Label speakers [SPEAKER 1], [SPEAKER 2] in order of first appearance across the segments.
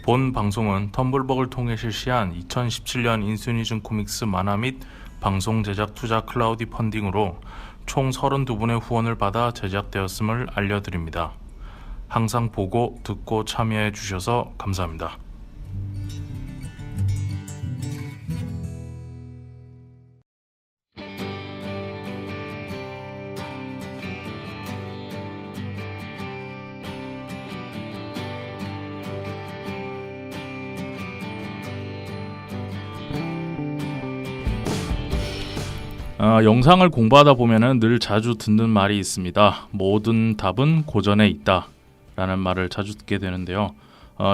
[SPEAKER 1] 본 방송은 텀블벅을 통해 실시한 2017년 인수니즘 코믹스 만화 및 방송 제작 투자 클라우디 펀딩으로 총 32분의 후원을 받아 제작되었음을 알려드립니다. 항상 보고 듣고 참여해 주셔서 감사합니다. 영상을 공부하다 보면은 늘 자주 듣는 말이 있습니다. 모든 답은 고전에 있다 라는 말을 자주 듣게 되는데요.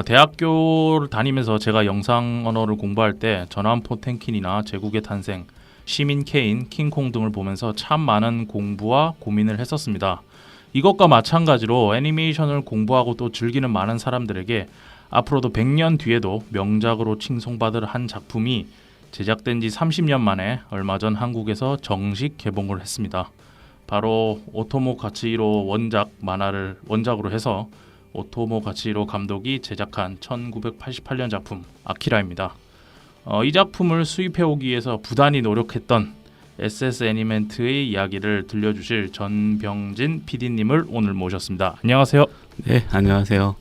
[SPEAKER 1] 대학교를 다니면서 제가 영상 언어를 공부할 때 전함 포텐킨이나 제국의 탄생, 시민 케인, 킹콩 등을 보면서 참 많은 공부와 고민을 했었습니다. 이것과 마찬가지로 애니메이션을 공부하고 또 즐기는 많은 사람들에게 앞으로도 100년 뒤에도 명작으로 칭송받을 한 작품이 제작된 지 30년 만에 얼마 전 한국에서 정식 개봉을 했습니다. 바로 오토모 가츠히로 원작 만화를 원작으로 해서 오토모 가츠히로 감독이 제작한 1988년 작품 아키라입니다. 이 작품을 수입해오기 위해서 부단히 노력했던 SS 애니멘트의 이야기를 들려주실 전병진 PD님을 오늘 모셨습니다. 안녕하세요.
[SPEAKER 2] 네, 안녕하세요.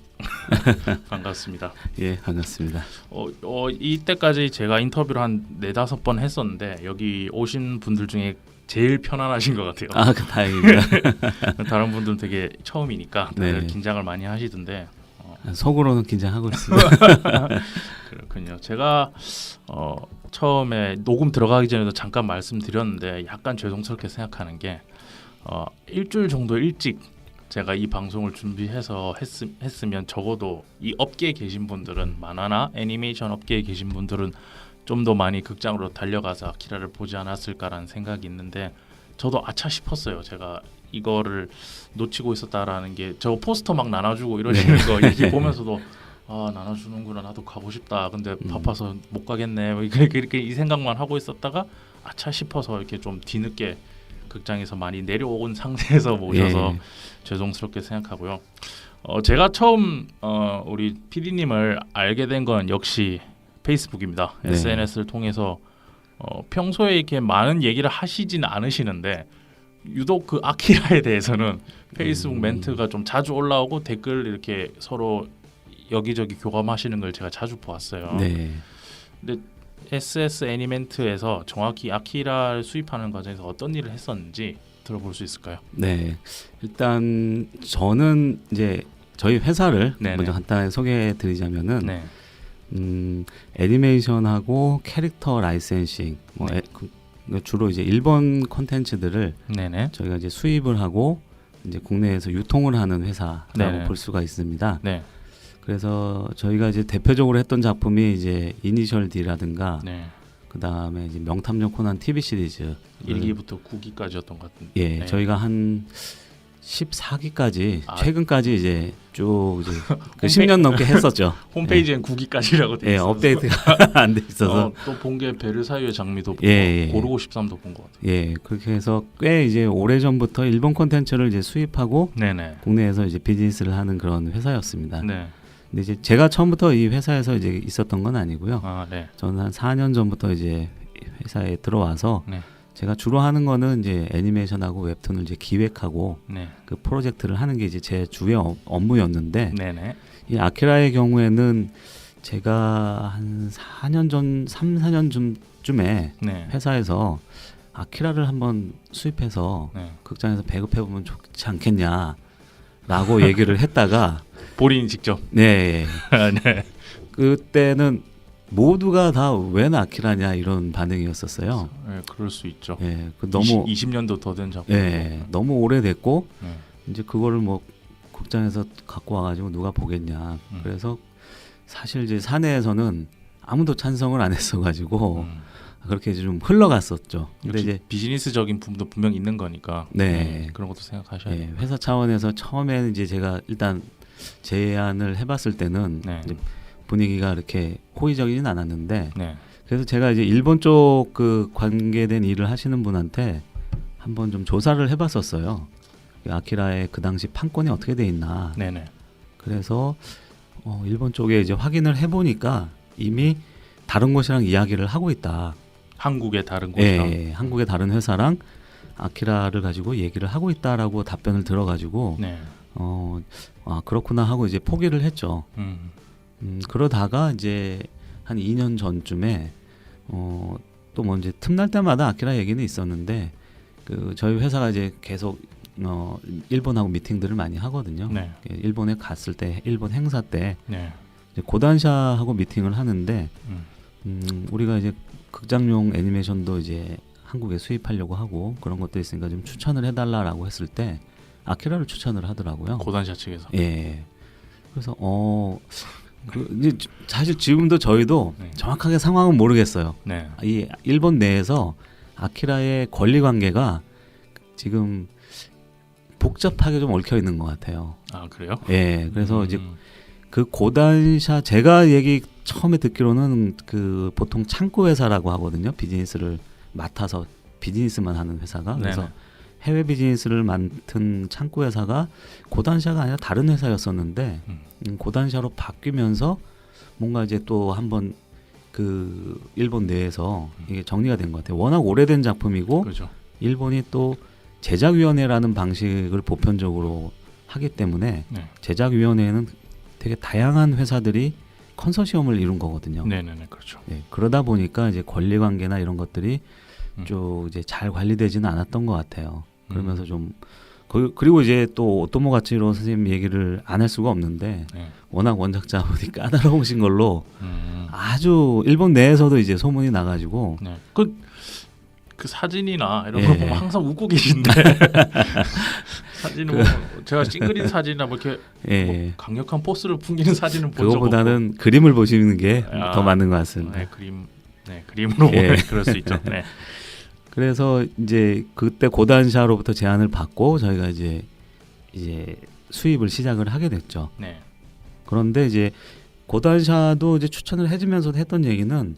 [SPEAKER 1] 반갑습니다.
[SPEAKER 2] 예, 반갑습니다.
[SPEAKER 1] 이때까지 제가 인터뷰를 한 4-5번 했었는데 여기 오신 분들 중에 제일 편안하신 것 같아요.
[SPEAKER 2] 아, 다행입니다.
[SPEAKER 1] 다른 분들은 되게 처음이니까 다들
[SPEAKER 2] 네.
[SPEAKER 1] 긴장을 많이 하시던데
[SPEAKER 2] 속으로는 긴장하고 있습니다.
[SPEAKER 1] 그렇군요. 제가 처음에 녹음 들어가기 전에도 잠깐 말씀드렸는데 약간 죄송스럽게 생각하는 게 일주일 정도 일찍 제가 이 방송을 준비해서 했으면 적어도 이 업계에 계신 분들은 만화나 애니메이션 업계에 계신 분들은 좀 더 많이 극장으로 달려가서 아키라를 보지 않았을까라는 생각이 있는데 저도 아차 싶었어요. 제가 이거를 놓치고 있었다라는 게 저 포스터 막 나눠주고 이러시는 거 이렇게 보면서도 나눠주는구나, 나도 가고 싶다. 근데 바빠서 못 가겠네. 뭐 이렇게 이 생각만 하고 있었다가 아차 싶어서 이렇게 좀 뒤늦게 극장에서 많이 내려온 상태에서 모셔서 죄송스럽게 생각하고요. 제가 처음 우리 PD님을 알게 된 건 역시 페이스북입니다.
[SPEAKER 2] 네.
[SPEAKER 1] SNS를 통해서 평소에 이렇게 많은 얘기를 하시진 않으시는데 유독 그 아키라에 대해서는 페이스북 멘트가 좀 자주 올라오고 댓글 이렇게 서로 여기저기 교감하시는 걸 제가 자주 보았어요.
[SPEAKER 2] 네.
[SPEAKER 1] 근데 SS 애니멘트에서 정확히 아키라를 수입하는 과정에서 어떤 일을 했었는지 들어볼 수 있을까요?
[SPEAKER 2] 네. 일단 저는 이제 저희 회사를
[SPEAKER 1] 네네.
[SPEAKER 2] 먼저 간단히 소개해 드리자면은
[SPEAKER 1] 네.
[SPEAKER 2] 애니메이션하고 캐릭터 라이센싱 주로 이제 일본 콘텐츠들을
[SPEAKER 1] 네네.
[SPEAKER 2] 저희가 이제 수입을 하고 이제 국내에서 유통을 하는 회사라고
[SPEAKER 1] 네네.
[SPEAKER 2] 볼 수가 있습니다.
[SPEAKER 1] 네.
[SPEAKER 2] 그래서 저희가 이제 대표적으로 했던 작품이 이제 이니셜 D라든가
[SPEAKER 1] 네.
[SPEAKER 2] 그 다음에 이제 명탐정 코난 TV 시리즈
[SPEAKER 1] 1기부터 9기까지였던 것 같은데.
[SPEAKER 2] 예,
[SPEAKER 1] 네.
[SPEAKER 2] 저희가 한 14기까지
[SPEAKER 1] 아.
[SPEAKER 2] 최근까지 이제 쭉 이제 그 10년 넘게 했었죠.
[SPEAKER 1] 홈페이지엔 9기까지라고 돼
[SPEAKER 2] 예,
[SPEAKER 1] 있어서.
[SPEAKER 2] 업데이트가 안 돼 있어서
[SPEAKER 1] 또 본 게 베르사유의 장미도 보고
[SPEAKER 2] 예.
[SPEAKER 1] 고르고 13도 본 것 같아요.
[SPEAKER 2] 예, 그렇게 해서 꽤 이제 오래 전부터 일본 콘텐츠를 이제 수입하고
[SPEAKER 1] 네네.
[SPEAKER 2] 국내에서 이제 비즈니스를 하는 그런 회사였습니다.
[SPEAKER 1] 네.
[SPEAKER 2] 근데 이제 제가 처음부터 이 회사에서 이제 있었던 건 아니고요.
[SPEAKER 1] 아, 네.
[SPEAKER 2] 저는 한 4년 전부터 이제 회사에 들어와서
[SPEAKER 1] 네.
[SPEAKER 2] 제가 주로 하는 거는 이제 애니메이션하고 웹툰을 이제 기획하고
[SPEAKER 1] 네.
[SPEAKER 2] 그 프로젝트를 하는 게 이제 제 주요 업무였는데
[SPEAKER 1] 네네.
[SPEAKER 2] 이 아키라의 경우에는 제가 한 4년 전, 3-4년 전쯤에
[SPEAKER 1] 네.
[SPEAKER 2] 회사에서 아키라를 한번 수입해서
[SPEAKER 1] 네.
[SPEAKER 2] 극장에서 배급해 보면 좋지 않겠냐라고 얘기를 했다가
[SPEAKER 1] 본인이 직접.
[SPEAKER 2] 네,
[SPEAKER 1] 네.
[SPEAKER 2] 그때는 모두가 다 웬 아키라냐 이런 반응이었었어요.
[SPEAKER 1] 네, 그럴 수 있죠.
[SPEAKER 2] 예, 그 너무
[SPEAKER 1] 20년도 더 된 작품.
[SPEAKER 2] 예, 너무 오래됐고
[SPEAKER 1] 네.
[SPEAKER 2] 이제 그거를 뭐 극장에서 갖고 와가지고 누가 보겠냐. 그래서 사실 이제 사내에서는 아무도 찬성을 안 했어가지고 그렇게 좀 흘러갔었죠. 근데 이제
[SPEAKER 1] 비즈니스적인 부분도 분명 있는 거니까.
[SPEAKER 2] 네.
[SPEAKER 1] 그런 것도 생각하셔야 돼요.
[SPEAKER 2] 회사 차원에서 처음에는 이제 제가 일단 제안을 해봤을 때는
[SPEAKER 1] 네.
[SPEAKER 2] 이제 분위기가 이렇게 호의적이진 않았는데
[SPEAKER 1] 네.
[SPEAKER 2] 그래서 제가 이제 일본 쪽 그 관계된 일을 하시는 분한테 한번 좀 조사를 해봤었어요. 아키라의 그 당시 판권이 어떻게 돼 있나.
[SPEAKER 1] 네네.
[SPEAKER 2] 그래서 일본 쪽에 이제 확인을 해보니까 이미 다른 곳이랑 이야기를 하고 있다.
[SPEAKER 1] 한국의 다른 곳이랑.
[SPEAKER 2] 예, 한국의 다른 회사랑 아키라를 가지고 얘기를 하고 있다라고 답변을 들어가지고
[SPEAKER 1] 네.
[SPEAKER 2] 그렇구나 하고 이제 포기를 했죠. 그러다가 이제 한 2년 전쯤에 또 뭐 이제 틈날 때마다 아키라 얘기는 있었는데 그 저희 회사가 이제 계속 일본하고 미팅들을 많이 하거든요.
[SPEAKER 1] 네.
[SPEAKER 2] 일본에 갔을 때 일본 행사 때
[SPEAKER 1] 네.
[SPEAKER 2] 이제 고단샤하고 미팅을 하는데 우리가 이제 극장용 애니메이션도 이제 한국에 수입하려고 하고 그런 것도 있으니까 좀 추천을 해달라라고 했을 때 아키라를 추천을 하더라고요.
[SPEAKER 1] 고단샤 측에서.
[SPEAKER 2] 예. 그래서 이제 사실 지금도 저희도
[SPEAKER 1] 네.
[SPEAKER 2] 정확하게 상황은 모르겠어요.
[SPEAKER 1] 네.
[SPEAKER 2] 이 일본 내에서 아키라의 권리 관계가 지금 복잡하게 좀 얽혀 있는 것 같아요.
[SPEAKER 1] 아 그래요?
[SPEAKER 2] 예. 그래서 이제 그 고단샤 제가 얘기 처음에 듣기로는 그 보통 창구 회사라고 하거든요. 비즈니스를 맡아서 비즈니스만 하는 회사가. 그래서
[SPEAKER 1] 네네.
[SPEAKER 2] 해외 비즈니스를 맡은 창구 회사가 고단샤가 아니라 다른 회사였었는데 고단샤로 바뀌면서 뭔가 이제 또 한번 그 일본 내에서 이게 정리가 된 것 같아요. 워낙 오래된 작품이고
[SPEAKER 1] 그렇죠.
[SPEAKER 2] 일본이 또 제작위원회라는 방식을 보편적으로 하기 때문에
[SPEAKER 1] 네.
[SPEAKER 2] 제작위원회에는 되게 다양한 회사들이 컨소시엄을 이룬 거거든요.
[SPEAKER 1] 네네네 그렇죠.
[SPEAKER 2] 네, 그러다 보니까 이제 권리관계나 이런 것들이 좀 이제 잘 관리되지는 않았던 것 같아요. 그러면서 좀 그리고 이제 또 오토모 가치로 선생님 얘기를 안 할 수가 없는데
[SPEAKER 1] 네.
[SPEAKER 2] 워낙 원작자분이 까다로우신 걸로
[SPEAKER 1] 아주
[SPEAKER 2] 일본 내에서도 이제 소문이 나가지고
[SPEAKER 1] 네. 그 사진이나 이런
[SPEAKER 2] 예.
[SPEAKER 1] 걸 보면 항상 웃고 계신데 사진은 뭐 제가 싱글인 사진이나 뭐 이렇게 뭐 강력한 포스를 풍기는 사진은 본 적 없고
[SPEAKER 2] 그거보다는 그림을 보시는 게 더 맞는 것 같습니다.
[SPEAKER 1] 네, 그림으로 보면 그럴 수 있죠. 네.
[SPEAKER 2] 그래서 이제 그때 고단샤로부터 제안을 받고 저희가 이제 수입을 시작을 하게 됐죠.
[SPEAKER 1] 네.
[SPEAKER 2] 그런데 이제 고단샤도 이제 추천을 해주면서 했던 얘기는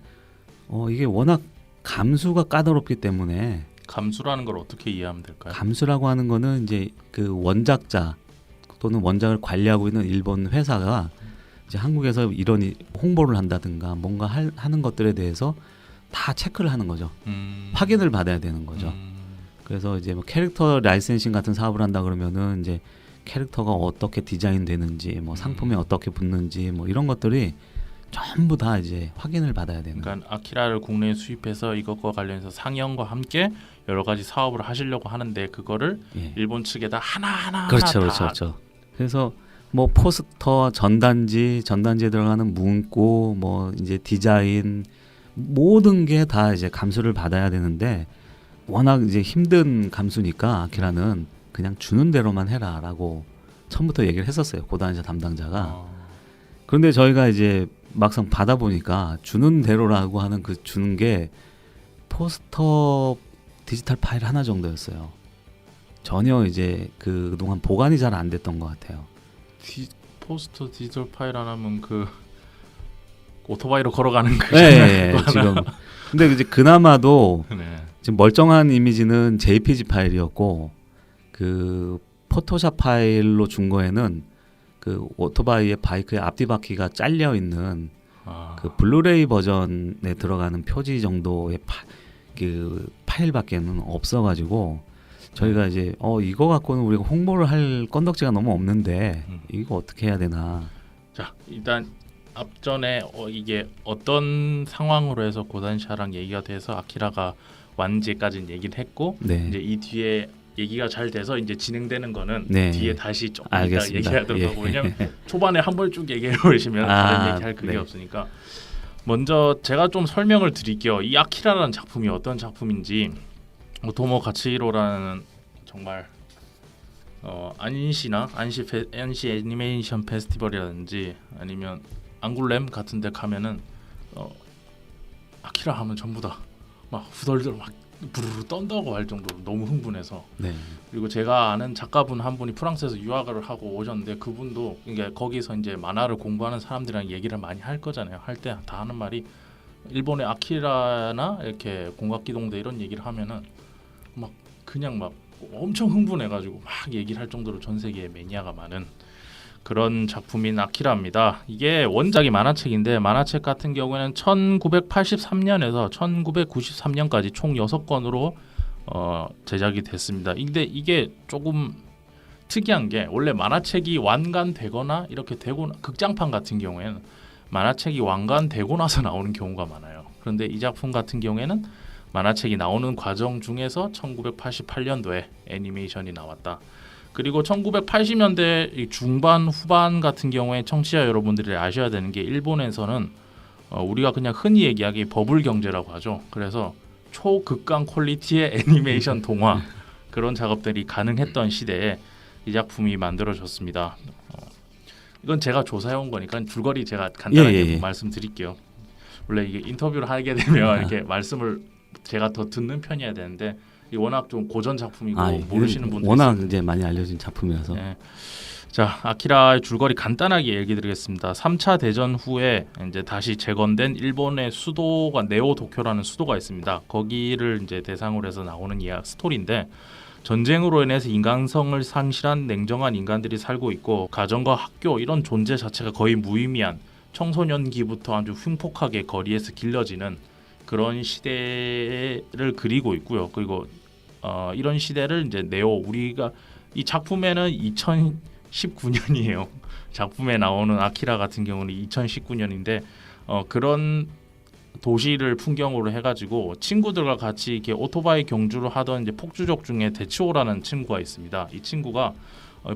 [SPEAKER 2] 이게 워낙 감수가 까다롭기 때문에
[SPEAKER 1] 감수라는 걸 어떻게 이해하면 될까요?
[SPEAKER 2] 감수라고 하는 거는 이제 그 원작자 또는 원작을 관리하고 있는 일본 회사가 이제 한국에서 이런 홍보를 한다든가 뭔가 하는 것들에 대해서 다 체크를 하는 거죠. 확인을 받아야 되는 거죠. 그래서 이제 뭐 캐릭터 라이센싱 같은 사업을 한다 그러면은 이제 캐릭터가 어떻게 디자인되는지, 뭐 상품에 어떻게 붙는지, 뭐 이런 것들이 전부 다 이제 확인을 받아야 되는.
[SPEAKER 1] 그러니까 아키라를 국내에 수입해서 이것과 관련해서 상영과 함께 여러 가지 사업을 하시려고 하는데 그거를 일본 측에다 하나하나
[SPEAKER 2] 그렇죠. 그래서 뭐 포스터, 전단지에 들어가는 문구, 뭐 이제 디자인 모든 게 다 이제 감수를 받아야 되는데 워낙 이제 힘든 감수니까 아키라는 그냥 주는 대로만 해라라고 처음부터 얘기를 했었어요. 고단샤 담당자가. 그런데 저희가 이제 막상 받아보니까 주는 대로라고 하는 그 주는 게 포스터 디지털 파일 하나 정도였어요. 전혀 이제 그동안 보관이 잘 안 됐던 것 같아요.
[SPEAKER 1] 포스터 디지털 파일 하나면 그 오토바이로 걸어가는 그
[SPEAKER 2] 네, 지금. 근데 이제 그나마도
[SPEAKER 1] 네.
[SPEAKER 2] 지금 멀쩡한 이미지는 JPG 파일이었고 그 포토샵 파일로 준 거에는 그 오토바이의 바이크의 앞뒤 바퀴가 잘려 있는 그 블루레이 버전에 들어가는 표지 정도의 그 파일밖에는 없어가지고 저희가 이제 이거 갖고는 우리가 홍보를 할 건덕지가 너무 없는데 이거 어떻게 해야 되나.
[SPEAKER 1] 자 일단 앞전에 이게 어떤 상황으로 해서 고단샤랑 얘기가 돼서 아키라가 완지까지는 얘기를 했고
[SPEAKER 2] 네.
[SPEAKER 1] 이제 이 뒤에 얘기가 잘 돼서 이제 진행되는 거는
[SPEAKER 2] 네.
[SPEAKER 1] 뒤에 다시 조금
[SPEAKER 2] 알겠습니다.
[SPEAKER 1] 이따 얘기하도록 하고
[SPEAKER 2] 예.
[SPEAKER 1] 왜냐면 초반에 한 번 쭉 얘기해 버리시면 다른 얘기할 그게
[SPEAKER 2] 네.
[SPEAKER 1] 없으니까 먼저 제가 좀 설명을 드릴게요. 이 아키라라는 작품이 어떤 작품인지 오토모 가치히로라는 정말 안시 애니메이션 페스티벌이라든지 아니면 앙굴렘 같은 데 가면은 아키라 하면 전부 다 막 후덜덜 막 부르르 떤다고 할 정도로 너무 흥분해서
[SPEAKER 2] 네.
[SPEAKER 1] 그리고 제가 아는 작가분 한 분이 프랑스에서 유학을 하고 오셨는데 그분도 이게 거기서 이제 만화를 공부하는 사람들이랑 얘기를 많이 할 거잖아요. 할 때 다 하는 말이 일본의 아키라나 이렇게 공각기동대 이런 얘기를 하면은 막 그냥 막 엄청 흥분해가지고 막 얘기를 할 정도로 전 세계에 매니아가 많은 그런 작품인 아키라입니다. 이게 원작이 만화책인데 만화책 같은 경우에는 1983년에서 1993년까지 총 6권으로 제작이 됐습니다. 근데 이게 조금 특이한 게 원래 만화책이 완간되거나 이렇게 되고 극장판 같은 경우에는 만화책이 완간되고 나서 나오는 경우가 많아요. 그런데 이 작품 같은 경우에는 만화책이 나오는 과정 중에서 1988년도에 애니메이션이 나왔다. 그리고 1980년대 중반 후반 같은 경우에 청취자 여러분들이 아셔야 되는 게 일본에서는 우리가 그냥 흔히 얘기하기 버블 경제라고 하죠. 그래서 초극강 퀄리티의 애니메이션 동화 그런 작업들이 가능했던 시대에 이 작품이 만들어졌습니다. 이건 제가 조사해온 거니까 줄거리 제가 간단하게 말씀드릴게요. 원래 이게 인터뷰를 하게 되면 이렇게 말씀을 제가 더 듣는 편이어야 되는데 이 워낙 좀 고전 작품이고 모르시는 분들
[SPEAKER 2] 워낙 이제 많이 알려진 작품이라서.
[SPEAKER 1] 네. 자, 아키라의 줄거리 간단하게 얘기 드리겠습니다. 3차 대전 후에 이제 다시 재건된 일본의 수도가 네오 도쿄라는 수도가 있습니다. 거기를 이제 대상으로 해서 나오는 스토리인데 전쟁으로 인해서 인간성을 상실한 냉정한 인간들이 살고 있고 가정과 학교 이런 존재 자체가 거의 무의미한 청소년기부터 아주 흉폭하게 거리에서 길러지는 그런 시대를 그리고 있고요. 그리고 이런 시대를 이제 우리가 이 작품에는 2019년이에요. 작품에 나오는 아키라 같은 경우는 2019년인데 그런 도시를 풍경으로 해가지고 친구들과 같이 이렇게 오토바이 경주를 하던 이제 폭주족 중에 데치오라는 친구가 있습니다. 이 친구가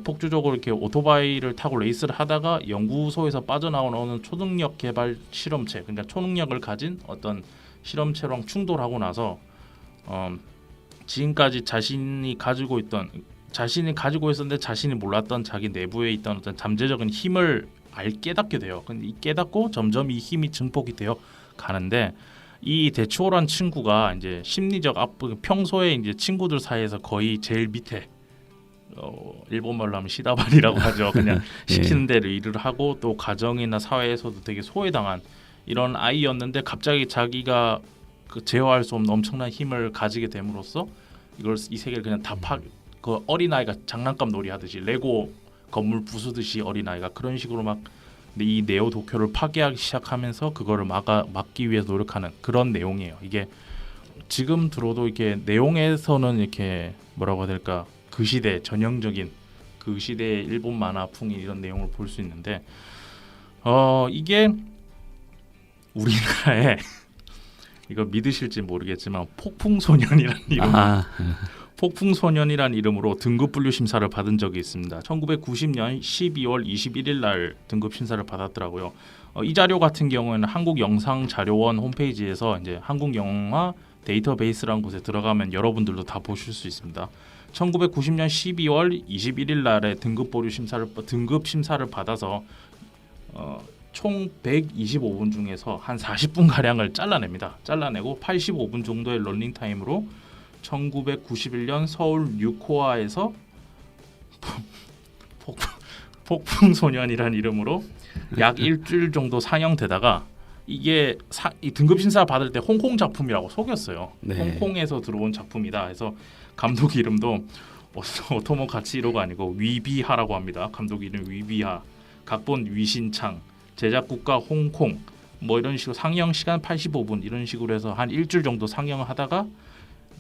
[SPEAKER 1] 폭주족으로 이렇게 오토바이를 타고 레이스를 하다가 연구소에서 빠져나오는 초능력 개발 실험체, 그러니까 초능력을 가진 어떤 실험체랑 충돌하고 나서 지금까지 자신이 가지고 있었는데 자신이 몰랐던 자기 내부에 있던 어떤 잠재적인 힘을 깨닫게 돼요. 근데 깨닫고 점점 이 힘이 증폭이 되어 가는데 이 데치오란 친구가 이제 심리적 압박, 평소에 이제 친구들 사이에서 거의 제일 밑에 일본말로 하면 시다발이라고 하죠. 그냥 시키는 대로 일을 하고 또 가정이나 사회에서도 되게 소외당한 이런 아이였는데 갑자기 자기가 제어할 수 없는 엄청난 힘을 가지게 됨으로써 이 세계를 그냥 그 어린아이가 장난감 놀이 하듯이 레고 건물 부수듯이 어린아이가 그런 식으로 막 이 네오 도쿄를 파괴하기 시작하면서 그거를 막기 위해서 노력하는 그런 내용이에요. 이게 지금 들어도 이렇게 내용에서는 이렇게 뭐라고 해야 될까, 그 시대 전형적인 그 시대의 일본 만화풍인 이런 내용을 볼 수 있는데 이게 우리나라에 이거 믿으실지 모르겠지만 폭풍소년이라는 이름, 폭풍소년이라는 이름으로 등급 분류 심사를 받은 적이 있습니다. 1990년 12월 21일 날 등급 심사를 받았더라고요. 이 자료 같은 경우에는 한국영상자료원 홈페이지에서 이제 한국영화 데이터베이스라는 곳에 들어가면 여러분들도 다 보실 수 있습니다. 1990년 12월 21일 날에 등급 심사를 받아서 총 125분 중에서 한 40분 가량을 잘라냅니다. 잘라내고 85분 정도의 런닝 타임으로 1991년 서울 뉴코아에서 폭풍소년이라는 이름으로 약 일주일 정도 상영되다가 이게 이 등급 심사 받을 때 홍콩 작품이라고 속였어요. 홍콩에서 들어온 작품이다 해서 감독 이름도 오토모 가치히로가 아니고 위비하라고 합니다. 감독 이름 위비하, 각본 위신창, 제작 국가 홍콩, 뭐 이런 식으로 상영 시간 85분 이런 식으로 해서 한 일주일 정도 상영을 하다가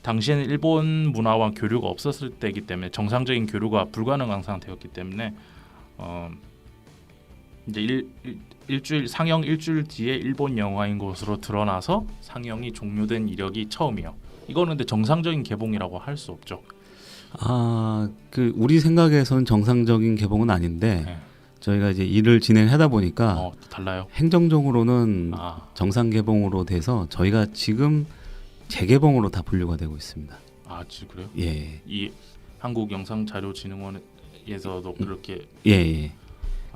[SPEAKER 1] 당시에는 일본 문화와 교류가 없었을 때이기 때문에 정상적인 교류가 불가능한 상태였기 때문에 이제 상영 일주일 뒤에 일본 영화인 것으로 드러나서 상영이 종료된 이력이 처음이에요. 이거는 근데 정상적인 개봉이라고 할 수 없죠.
[SPEAKER 2] 그 우리 생각에서는 정상적인 개봉은 아닌데 저희가 이제 일을 진행하다 보니까
[SPEAKER 1] 달라요.
[SPEAKER 2] 행정적으로는 정상 개봉으로 돼서 저희가 지금 재개봉으로 다 분류가 되고 있습니다.
[SPEAKER 1] 그래요?
[SPEAKER 2] 예.
[SPEAKER 1] 이 한국영상자료진흥원에서도 그렇게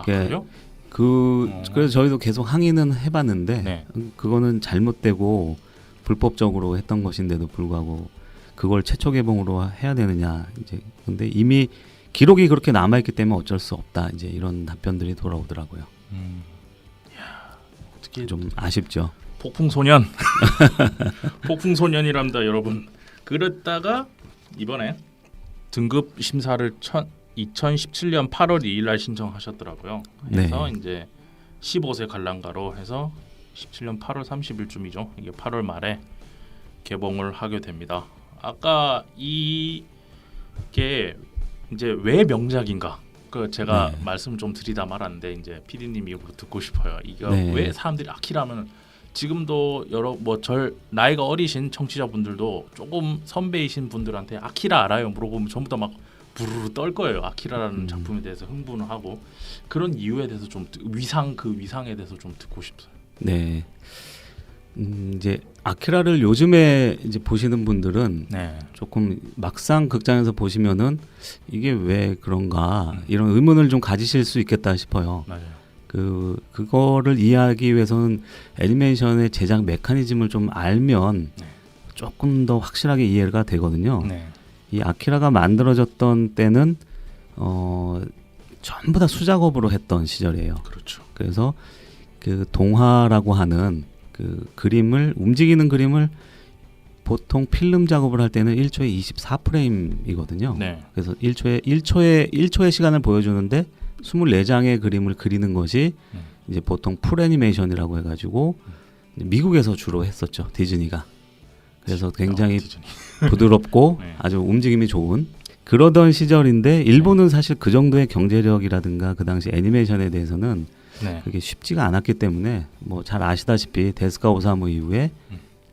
[SPEAKER 2] 그래요? 그래서 저희도 계속 항의는 해봤는데 그거는 잘못되고 불법적으로 했던 것인데도 불구하고 그걸 최초 개봉으로 해야 되느냐 이제 근데 이미 기록이 그렇게 남아있기 때문에 어쩔 수 없다 이제 이런 답변들이 돌아오더라고요.
[SPEAKER 1] 어떻게
[SPEAKER 2] 좀 아쉽죠.
[SPEAKER 1] 폭풍소년, 폭풍소년이랍니다, 여러분. 그랬다가 이번에 등급 심사를 2017년 8월 2일 날 신청하셨더라고요.
[SPEAKER 2] 네.
[SPEAKER 1] 그래서 이제 15세 관람가로 해서 17년 8월 30일쯤이죠. 이게 8월 말에 개봉을 하게 됩니다. 아까 이게 이제 왜 명작인가? 그 제가 말씀 좀 드리다 말았는데 이제 PD님이 듣고 싶어요. 이게
[SPEAKER 2] 네.
[SPEAKER 1] 왜 사람들이 아키라면 지금도 여러 나이가 어리신 청취자분들도 조금 선배이신 분들한테 아키라 알아요? 물어보면 전부 다 막 부르르 떨 거예요. 아키라라는 작품에 대해서 흥분을 하고 그런 이유에 대해서 좀 위상에 대해서 좀 듣고 싶어요.
[SPEAKER 2] 네. 이제 아키라를 요즘에 이제 보시는 분들은
[SPEAKER 1] 네.
[SPEAKER 2] 조금 막상 극장에서 보시면은 이게 왜 그런가 이런 의문을 좀 가지실 수 있겠다 싶어요.
[SPEAKER 1] 맞아요.
[SPEAKER 2] 그거를 이해하기 위해서는 애니메이션의 제작 메커니즘을 좀 알면
[SPEAKER 1] 네.
[SPEAKER 2] 조금 더 확실하게 이해가 되거든요.
[SPEAKER 1] 네.
[SPEAKER 2] 이 아키라가 만들어졌던 때는 전부 다 수작업으로 했던 시절이에요.
[SPEAKER 1] 그렇죠.
[SPEAKER 2] 그래서 그 동화라고 하는 그 그림을 움직이는 그림을 보통 필름 작업을 할 때는 1초에 24프레임이거든요.
[SPEAKER 1] 네.
[SPEAKER 2] 그래서 1초의 시간을 보여주는데 24장의 그림을 그리는 것이 이제 보통 풀 애니메이션이라고 해가지고 미국에서 주로 했었죠. 디즈니가. 그래서 굉장히
[SPEAKER 1] 디즈니.
[SPEAKER 2] 부드럽고
[SPEAKER 1] 네.
[SPEAKER 2] 아주 움직임이 좋은 그러던 시절인데 일본은 사실 그 정도의 경제력이라든가 그 당시 애니메이션에 대해서는
[SPEAKER 1] 네.
[SPEAKER 2] 그게 쉽지가 않았기 때문에 뭐 잘 아시다시피 데스카 오사무 이후에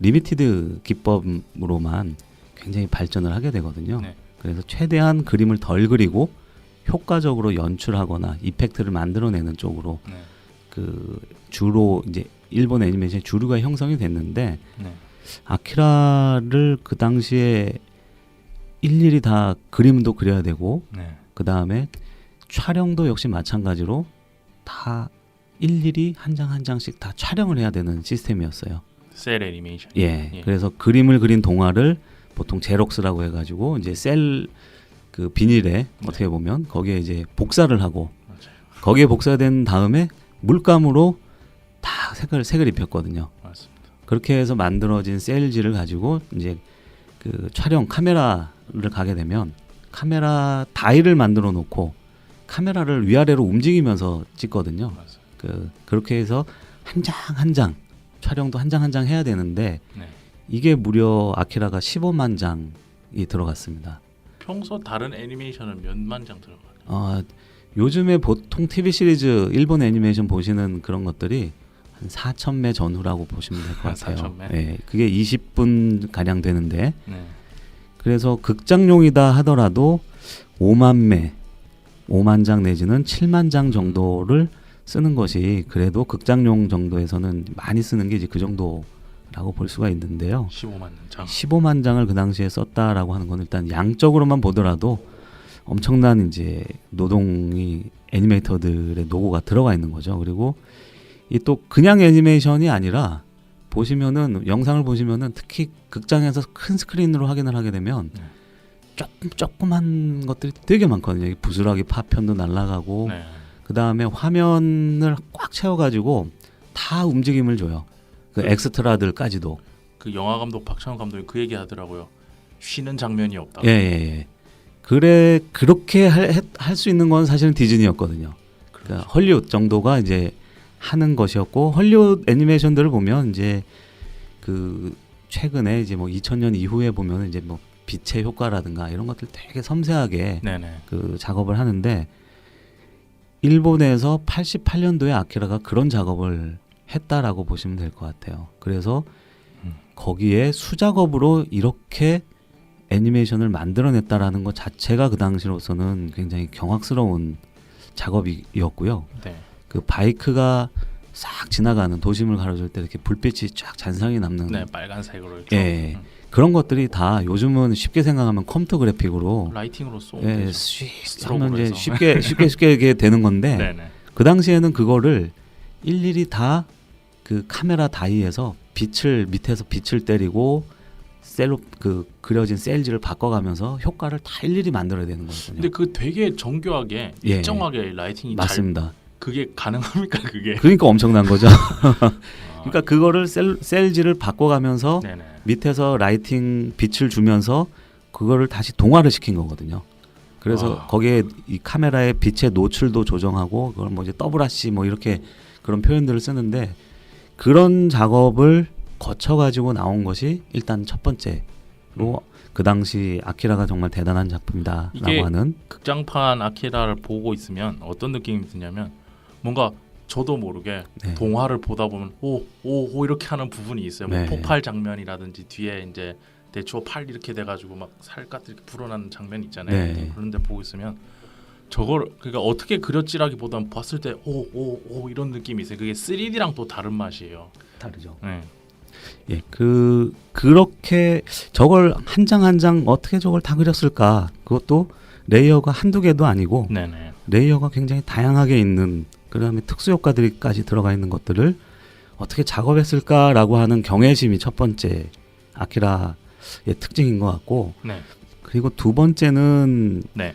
[SPEAKER 2] 리미티드 기법으로만 굉장히 발전을 하게 되거든요.
[SPEAKER 1] 네.
[SPEAKER 2] 그래서 최대한 그림을 덜 그리고 효과적으로 연출하거나 이펙트를 만들어내는 쪽으로
[SPEAKER 1] 네.
[SPEAKER 2] 그 주로 이제 일본 애니메이션 주류가 형성이 됐는데
[SPEAKER 1] 네.
[SPEAKER 2] 아키라를 그 당시에 일일이 다 그림도 그려야 되고
[SPEAKER 1] 네.
[SPEAKER 2] 그 다음에 촬영도 역시 마찬가지로 다 일일이 한 장 한 장씩 다 촬영을 해야 되는 시스템이었어요.
[SPEAKER 1] 셀 애니메이션.
[SPEAKER 2] 예. 그래서 그림을 그린 동화를 보통 제록스라고 해가지고 이제 셀 그 비닐에 어떻게 보면 거기에 이제 복사를 하고
[SPEAKER 1] 맞아요.
[SPEAKER 2] 거기에 복사된 다음에 물감으로 다 색을 입혔거든요.
[SPEAKER 1] 맞습니다.
[SPEAKER 2] 그렇게 해서 만들어진 셀지를 가지고 이제 그 촬영 카메라를 가게 되면 카메라 다이를 만들어 놓고 카메라를 위아래로 움직이면서 찍거든요.
[SPEAKER 1] 맞아요.
[SPEAKER 2] 그렇게 해서 한 장 한 장 촬영도 한 장 한 장 해야 되는데
[SPEAKER 1] 네.
[SPEAKER 2] 이게 무려 아키라가 15만 장이 들어갔습니다.
[SPEAKER 1] 평소 다른 애니메이션은 몇만 장 들어가요?
[SPEAKER 2] 요즘에 보통 TV 시리즈 일본 애니메이션 보시는 그런 것들이 한 4,000매 전후라고 보시면 될 것 같아요.
[SPEAKER 1] 4,000매?
[SPEAKER 2] 예, 그게 20분 가량 되는데
[SPEAKER 1] 네.
[SPEAKER 2] 그래서 극장용이다 하더라도 5만 장 내지는 7만 장 정도를 쓰는 것이 그래도 극장용 정도에서는 많이 쓰는 게 이제 그 정도라고 볼 수가 있는데요.
[SPEAKER 1] 15만 장.
[SPEAKER 2] 15만 장을 그 당시에 썼다라고 하는 건 일단 양적으로만 보더라도 엄청난 이제 노동이 애니메이터들의 노고가 들어가 있는 거죠. 그리고 이 또 그냥 애니메이션이 아니라 보시면은 영상을 보시면은 특히 극장에서 큰 스크린으로 확인을 하게 되면 조그만 것들이 되게 많거든요. 부스러기 파편도 날아가고
[SPEAKER 1] 네.
[SPEAKER 2] 그 다음에 화면을 꽉 채워가지고 다 움직임을 줘요. 그 엑스트라들까지도.
[SPEAKER 1] 그 영화 감독 박찬욱 감독이 그 얘기 하더라고요. 쉬는 장면이 없다.
[SPEAKER 2] 예. 그렇게 할 수 있는 건 사실은 디즈니였거든요. 그러니까 헐리우드 정도가 이제 하는 것이었고 헐리우드 애니메이션들을 보면 이제 그 최근에 이제 뭐 2000년 이후에 보면 이제 뭐 빛의 효과라든가 이런 것들 되게 섬세하게
[SPEAKER 1] 네네.
[SPEAKER 2] 그 작업을 하는데 일본에서 88년도에 아키라가 그런 작업을 했다라고 보시면 될 것 같아요. 그래서 거기에 수작업으로 이렇게 애니메이션을 만들어냈다라는 것 자체가 그 당시로서는 굉장히 경악스러운 작업이었고요.
[SPEAKER 1] 네.
[SPEAKER 2] 그 바이크가 싹 지나가는 도심을 가로질 때 이렇게 불빛이 쫙 잔상이 남는
[SPEAKER 1] 네, 빨간색으로 이렇게.
[SPEAKER 2] 예, 그런 것들이 다 요즘은 쉽게 생각하면 컴퓨터 그래픽으로
[SPEAKER 1] 라이팅으로 쏘면
[SPEAKER 2] 예,
[SPEAKER 1] 되죠.
[SPEAKER 2] 씩 하면 이제
[SPEAKER 1] 스트로브로
[SPEAKER 2] 쉽게 이렇게 되는 건데
[SPEAKER 1] 네네.
[SPEAKER 2] 그 당시에는 그거를 일일이 다 그 카메라 다이에서 밑에서 빛을 때리고 셀로 그 그려진 셀지를 바꿔가면서 효과를 다 일일이 만들어야 되는 거거든요.
[SPEAKER 1] 근데 그 되게 정교하게
[SPEAKER 2] 예.
[SPEAKER 1] 일정하게 라이팅이 잘
[SPEAKER 2] 맞습니다.
[SPEAKER 1] 그게 가능합니까 그게?
[SPEAKER 2] 그러니까 엄청난 거죠. 그러니까 그거를 셀지를 바꿔가면서
[SPEAKER 1] 네네.
[SPEAKER 2] 밑에서 라이팅 빛을 주면서 그거를 다시 동화를 시킨 거거든요. 그래서 거기에 이 카메라의 빛의 노출도 조정하고 그걸 뭐 이제 더블아시 뭐 이렇게 그런 표현들을 쓰는데 그런 작업을 거쳐 가지고 나온 것이 일단 첫 번째로 그 당시 아키라가 정말 대단한 작품이다라고
[SPEAKER 1] 이게
[SPEAKER 2] 하는
[SPEAKER 1] 극장판 아키라를 보고 있으면 어떤 느낌이 드냐면 뭔가 저도 모르게
[SPEAKER 2] 네.
[SPEAKER 1] 동화를 보다 보면 오 이렇게 하는 부분이 있어요. 뭐
[SPEAKER 2] 네.
[SPEAKER 1] 폭발 장면이라든지 뒤에 이제 대추 팔 이렇게 돼가지고 막 살갗 이렇게 불어나는 장면 있잖아요.
[SPEAKER 2] 네.
[SPEAKER 1] 그런데 보고 있으면 저걸 그러니까 어떻게 그렸지라기보다는 봤을 때 오 이런 느낌이 있어요. 그게 3D랑 또 다른 맛이에요.
[SPEAKER 2] 다르죠.
[SPEAKER 1] 네.
[SPEAKER 2] 예, 그렇게 저걸 한 장 한 장 어떻게 저걸 다 그렸을까? 그것도 레이어가 한두 개도 아니고
[SPEAKER 1] 네네.
[SPEAKER 2] 레이어가 굉장히 다양하게 있는 그다음에 특수 효과들까지 들어가 있는 것들을 어떻게 작업했을까라고 하는 경외심이 첫 번째 아키라의 특징인 것 같고
[SPEAKER 1] 네.
[SPEAKER 2] 그리고 두 번째는
[SPEAKER 1] 네.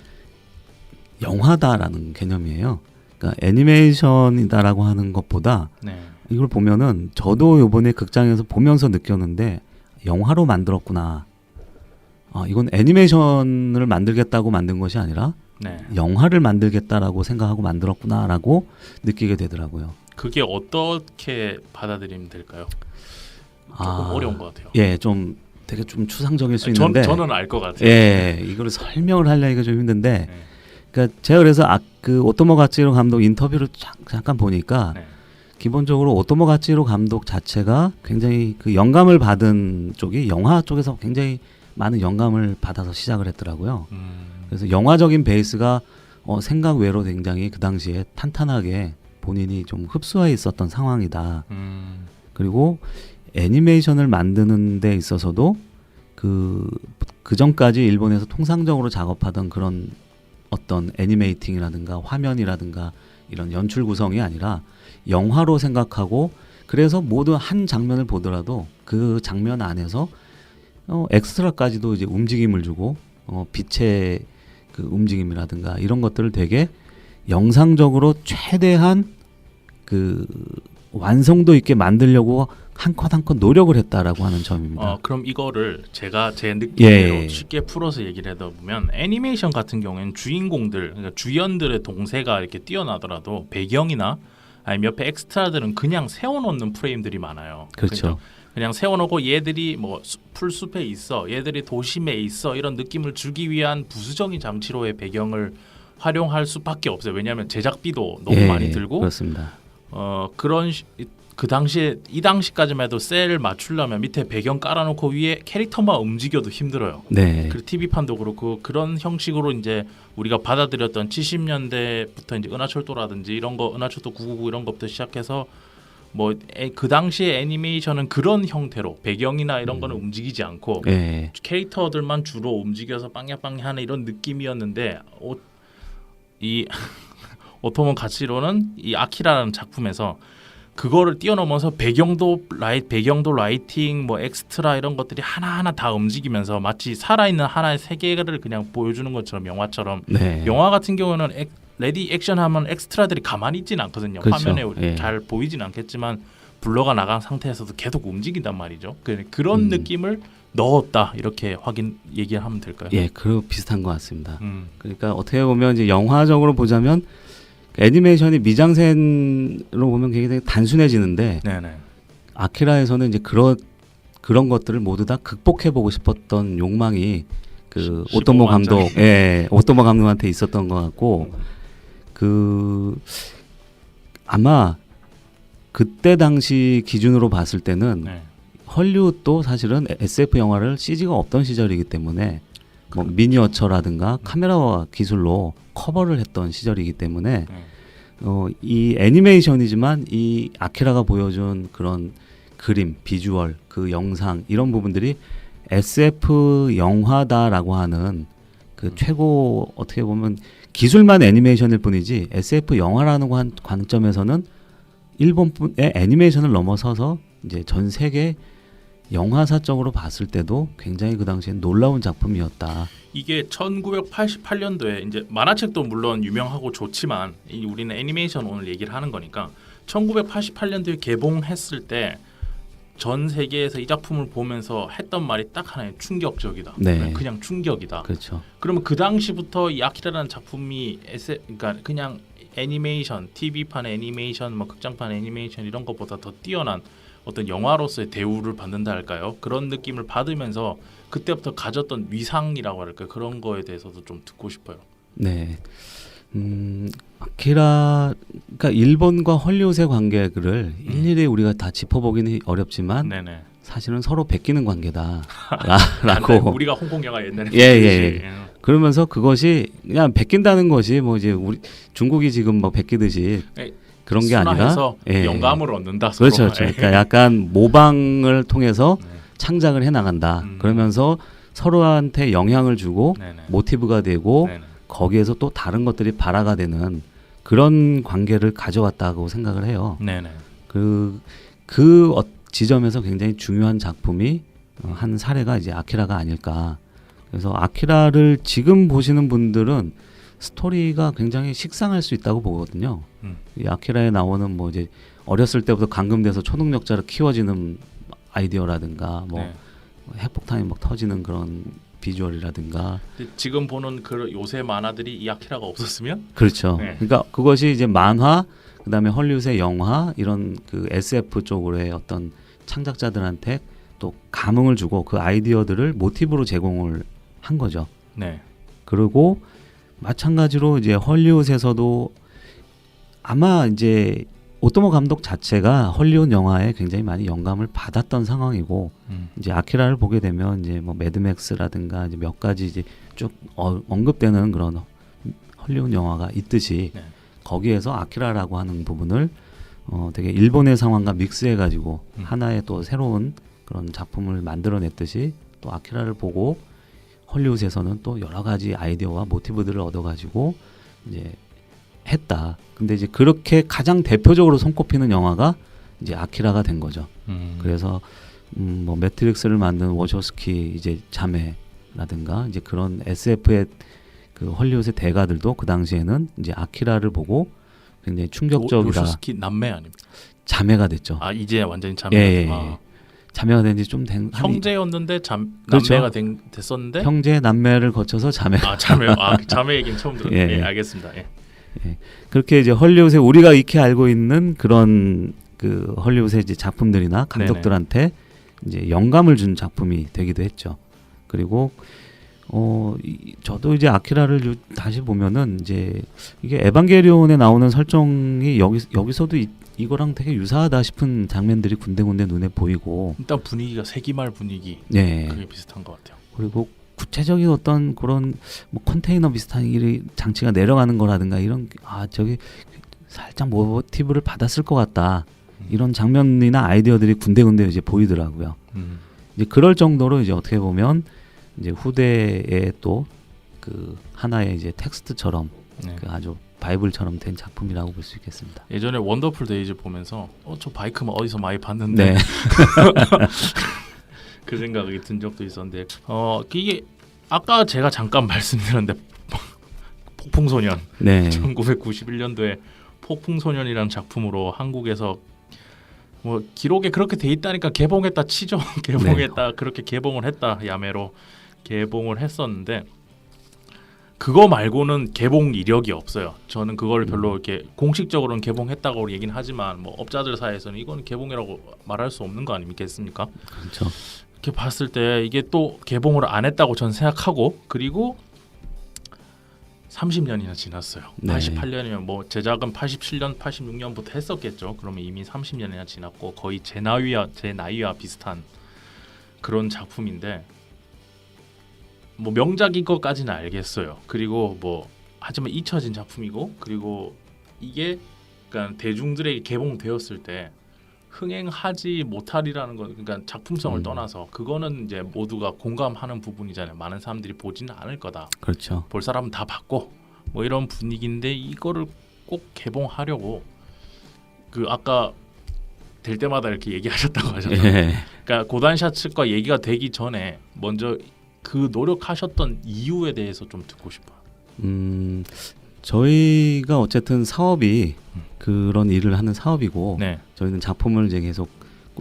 [SPEAKER 2] 영화다라는 개념이에요. 그러니까 애니메이션이다라고 하는 것보다
[SPEAKER 1] 네.
[SPEAKER 2] 이걸 보면은 저도 요번에 극장에서 보면서 느꼈는데 영화로 만들었구나. 이건 애니메이션을 만들겠다고 만든 것이 아니라
[SPEAKER 1] 네.
[SPEAKER 2] 영화를 만들겠다라고 생각하고 만들었구나라고 느끼게 되더라고요.
[SPEAKER 1] 그게 어떻게 받아들이면 될까요? 조금 어려운 것 같아요.
[SPEAKER 2] 예, 좀 되게 좀 추상적일 수 있는데
[SPEAKER 1] 저는 알 것 같아요.
[SPEAKER 2] 예, 이걸 설명을 하려니까 좀 힘든데
[SPEAKER 1] 네.
[SPEAKER 2] 그러니까 제가 그래서 그 오토모 가츠히로 감독 인터뷰를 잠깐 보니까
[SPEAKER 1] 네.
[SPEAKER 2] 기본적으로 오토모 가츠히로 감독 자체가 굉장히 그 영감을 받은 쪽이 영화 쪽에서 굉장히 많은 영감을 받아서 시작을 했더라고요. 그래서 영화적인 베이스가 생각 외로 굉장히 그 당시에 탄탄하게 본인이 좀 흡수해 있었던 상황이다. 그리고 애니메이션을 만드는 데 있어서도 그 전까지 일본에서 통상적으로 작업하던 그런 어떤 애니메이팅이라든가 화면이라든가 이런 연출 구성이 아니라 영화로 생각하고 그래서 모든 한 장면을 보더라도 그 장면 안에서 엑스트라까지도 이제 움직임을 주고 빛의 그 움직임이라든가 이런 것들을 되게 영상적으로 최대한 그 완성도 있게 만들려고 한 컷 한 컷 노력을 했다라고 하는 점입니다.
[SPEAKER 1] 그럼 이거를 제가 제 느낌대로
[SPEAKER 2] 예.
[SPEAKER 1] 쉽게 풀어서 얘기를 해다 보면 애니메이션 같은 경우에는 주인공들, 그러니까 주연들의 동세가 이렇게 뛰어나더라도 배경이나 아니면 옆에 엑스트라들은 그냥 세워놓는 프레임들이 많아요.
[SPEAKER 2] 그렇죠.
[SPEAKER 1] 그냥 세워놓고 얘들이 뭐 풀숲에 있어, 얘들이 도심에 있어 이런 느낌을 주기 위한 부수적인 장치로의 배경을 활용할 수밖에 없어요. 왜냐하면 제작비도 너무 많이 들고
[SPEAKER 2] 그렇습니다.
[SPEAKER 1] 그 당시에 이 당시까지만 해도 셀을 맞추려면 밑에 배경 깔아놓고 위에 캐릭터만 움직여도 힘들어요.
[SPEAKER 2] 네.
[SPEAKER 1] 그리고 TV판도 그렇고 그런 형식으로 이제 우리가 받아들였던 70년대부터 이제 은하철도라든지 이런 거 은하철도 999 이런 것부터 시작해서 뭐 그 당시에 애니메이션은 그런 형태로 배경이나 이런 거는 움직이지 않고
[SPEAKER 2] 네.
[SPEAKER 1] 캐릭터들만 주로 움직여서 빵야빵야 하는 이런 느낌이었는데 이 오토모 가치로는 이 아키라라는 작품에서 그거를 뛰어넘어서 배경도 라이팅, 뭐 엑스트라 이런 것들이 하나하나 다 움직이면서 마치 살아있는 하나의 세계를 그냥 보여주는 것처럼 영화처럼.
[SPEAKER 2] 네.
[SPEAKER 1] 영화 같은 경우는 레디 액션 하면 엑스트라들이 가만히 있진 않거든요.
[SPEAKER 2] 그렇죠.
[SPEAKER 1] 화면에
[SPEAKER 2] 예.
[SPEAKER 1] 잘 보이진 않겠지만 블러가 나간 상태에서도 계속 움직인단 말이죠. 그런 느낌을 넣었다 이렇게 얘기하면 될까요?
[SPEAKER 2] 예, 그 비슷한 것 같습니다. 그러니까 어떻게 보면 이제 영화적으로 보자면 애니메이션이 미장센으로 보면 굉장히 단순해지는데
[SPEAKER 1] 네네.
[SPEAKER 2] 아키라에서는 이제 그런 것들을 모두 다 극복해보고 싶었던 욕망이 그 오토모 감독, 오토모 감독한테 있었던 것 같고 아마 그때 당시 기준으로 봤을 때는
[SPEAKER 1] 네.
[SPEAKER 2] 헐리우드도 사실은 SF 영화를 CG가 없던 시절이기 때문에 뭐 미니어처라든가 카메라 기술로 커버를 했던 시절이기 때문에 이 애니메이션이지만 이 아키라가 보여준 그런 그림, 비주얼, 그 영상 이런 부분들이 SF 영화다라고 하는 그 최고 어떻게 보면 기술만 애니메이션일 뿐이지 SF 영화라는 관점에서는 일본의 애니메이션을 넘어서서 이제 전 세계 영화사적으로 봤을 때도 굉장히 그 당시엔 놀라운 작품이었다.
[SPEAKER 1] 이게 1988년도에 이제 만화책도 물론 유명하고 좋지만 우리는 애니메이션 오늘 얘기를 하는 거니까 1988년도에 개봉했을 때 전 세계에서 이 작품을 보면서 했던 말이 딱 하나예요. 충격적이다.
[SPEAKER 2] 네.
[SPEAKER 1] 그냥 충격이다.
[SPEAKER 2] 그렇죠.
[SPEAKER 1] 그러면 그 당시부터 이 아키라라는 작품이 그러니까 그냥 애니메이션, TV판 애니메이션, 뭐 극장판 애니메이션 이런 것보다 더 뛰어난 어떤 영화로서의 대우를 받는다 할까요? 그런 느낌을 받으면서 그때부터 가졌던 위상이라고 할까요? 그런 거에 대해서도 좀 듣고 싶어요.
[SPEAKER 2] 네. 아키라, 그러니까 일본과 헐리우드의 관계를 일일이 우리가 다 짚어보기는 어렵지만
[SPEAKER 1] 네네.
[SPEAKER 2] 사실은 서로 베끼는 관계다라고
[SPEAKER 1] 우리가 홍콩 영화 옛날에
[SPEAKER 2] 예. 그러면서 그것이 그냥 베낀다는 것이 뭐 이제 우리 중국이 지금 뭐 베끼듯이
[SPEAKER 1] 예,
[SPEAKER 2] 그런 게 아니라
[SPEAKER 1] 순화해서 영감을 얻는다. 서로.
[SPEAKER 2] 그렇죠. 그러니까 약간 모방을 통해서
[SPEAKER 1] 네.
[SPEAKER 2] 창작을 해 나간다. 그러면서 서로한테 영향을 주고
[SPEAKER 1] 네네.
[SPEAKER 2] 모티브가 되고
[SPEAKER 1] 네네.
[SPEAKER 2] 거기에서 또 다른 것들이 발화가 되는 그런 관계를 가져왔다고 생각을 해요.
[SPEAKER 1] 네네.
[SPEAKER 2] 그 지점에서 굉장히 중요한 작품이 한 사례가 이제 아키라가 아닐까. 그래서 아키라를 지금 보시는 분들은 스토리가 굉장히 식상할 수 있다고 보거든요. 이 아키라에 나오는 뭐 이제 어렸을 때부터 감금돼서 초능력자로 키워지는 아이디어라든가 뭐
[SPEAKER 1] 네.
[SPEAKER 2] 핵폭탄이 막 터지는 그런 비주얼이라든가
[SPEAKER 1] 지금 보는 그 요새 만화들이 이 아키라가 없었으면
[SPEAKER 2] 그렇죠.
[SPEAKER 1] 네.
[SPEAKER 2] 그러니까 그것이 이제 만화 그다음에 헐리우드의 영화 이런 그 SF 쪽으로의 어떤 창작자들한테 또 감흥을 주고 그 아이디어들을 모티브로 제공을 한 거죠.
[SPEAKER 1] 네.
[SPEAKER 2] 그리고 마찬가지로 이제 헐리우드에서도 아마 이제 오토모 감독 자체가 헐리우드 영화에 굉장히 많이 영감을 받았던 상황이고 이제 아키라를 보게 되면 이제 뭐 매드맥스라든가 이제 몇 가지 이제 쭉 언급되는 그런 헐리우드 영화가 있듯이
[SPEAKER 1] 네.
[SPEAKER 2] 거기에서 아키라라고 하는 부분을 되게 일본의 상황과 믹스해가지고 하나의 또 새로운 그런 작품을 만들어냈듯이 또 아키라를 보고 헐리우드에서는 또 여러 가지 아이디어와 모티브들을 얻어가지고 이제 했다. 근데 이제 그렇게 가장 대표적으로 손꼽히는 영화가 이제 아키라가 된 거죠. 그래서 뭐 매트릭스를 만든 워쇼스키 이제 자매라든가 이제 그런 SF의 그 헐리우드의 대가들도 그 당시에는 이제 아키라를 보고 굉장히 충격적이다.
[SPEAKER 1] 요쇼스키 남매 아닙니까?
[SPEAKER 2] 자매가 됐죠.
[SPEAKER 1] 아 이제 완전히 자매가
[SPEAKER 2] 예. 자매가 된 지 좀 된
[SPEAKER 1] 형제였는데
[SPEAKER 2] 그렇죠.
[SPEAKER 1] 남매가 됐었는데
[SPEAKER 2] 형제 남매를 거쳐서 자매.
[SPEAKER 1] 자매 얘기는 처음 들었네요.
[SPEAKER 2] 예.
[SPEAKER 1] 예, 알겠습니다. 예.
[SPEAKER 2] 그렇게 이제 헐리우드에 우리가 익히 알고 있는 그런 그 헐리우드의 이제 작품들이나 감독들한테 이제 영감을 준 작품이 되기도 했죠. 그리고 저도 이제 아키라를 다시 보면은 이제 이게 에반게리온에 나오는 설정이 여기서도 이거랑 되게 유사하다 싶은 장면들이 군데군데 눈에 보이고
[SPEAKER 1] 일단 분위기가 세기말 분위기
[SPEAKER 2] 네.
[SPEAKER 1] 그게 비슷한 것 같아요.
[SPEAKER 2] 그리고 구체적인 어떤 그런 뭐 컨테이너 비슷한 이 장치가 내려가는 거라든가 이런 저기 살짝 모티브를 받았을 것 같다 이런 장면이나 아이디어들이 군데군데 이제 보이더라고요. 이제 그럴 정도로 이제 어떻게 보면 이제 후대에 또 그 하나의 이제 텍스트처럼 그 아주 바이블처럼 된 작품이라고 볼 수 있겠습니다.
[SPEAKER 1] 예전에 원더풀 데이즈 보면서 저 바이크만 어디서 많이 봤는데
[SPEAKER 2] 네.
[SPEAKER 1] 그 생각이 든 적도 있었는데 이게 아까 제가 잠깐 말씀드렸는데 폭풍소년
[SPEAKER 2] 네.
[SPEAKER 1] 1991년도에 폭풍소년이라는 작품으로 한국에서 뭐 기록에 그렇게 돼 있다니까 개봉했다 치죠. 개봉했다 그렇게 개봉을 했다 야매로 개봉을 했었는데 그거 말고는 개봉 이력이 없어요. 저는 그걸 별로 이렇게 공식적으로는 개봉했다고 얘기는 하지만 뭐 업자들 사이에서는 이거는 개봉이라고 말할 수 없는 거 아니겠습니까?
[SPEAKER 2] 그렇죠.
[SPEAKER 1] 이렇게 봤을 때 이게 또 개봉을 안 했다고 저는 생각하고 그리고 30년이나 지났어요.
[SPEAKER 2] 네.
[SPEAKER 1] 88년이면 뭐 제작은 87년, 86년부터 했었겠죠. 그러면 이미 30년이나 지났고 거의 제 나이와 비슷한 그런 작품인데 뭐 명작인 것까지는 알겠어요. 그리고 뭐 하지만 잊혀진 작품이고 그리고 이게 그러니까 대중들에게 개봉되었을 때 흥행하지 못하리라는 거 그러니까 작품성을 떠나서 그거는 이제 모두가 공감하는 부분이잖아요. 많은 사람들이 보지는 않을 거다.
[SPEAKER 2] 그렇죠.
[SPEAKER 1] 볼 사람은 다 봤고 뭐 이런 분위기인데 이거를 꼭 개봉하려고 그 아까 될 때마다 이렇게 얘기하셨다고 하셨잖아요.
[SPEAKER 2] 예.
[SPEAKER 1] 그러니까 고단샤 측과 얘기가 되기 전에 먼저 그 노력하셨던 이유에 대해서 좀 듣고 싶어요.
[SPEAKER 2] 저희가 어쨌든 사업이 그런 일을 하는 사업이고
[SPEAKER 1] 네.
[SPEAKER 2] 저희는 작품을 이제 계속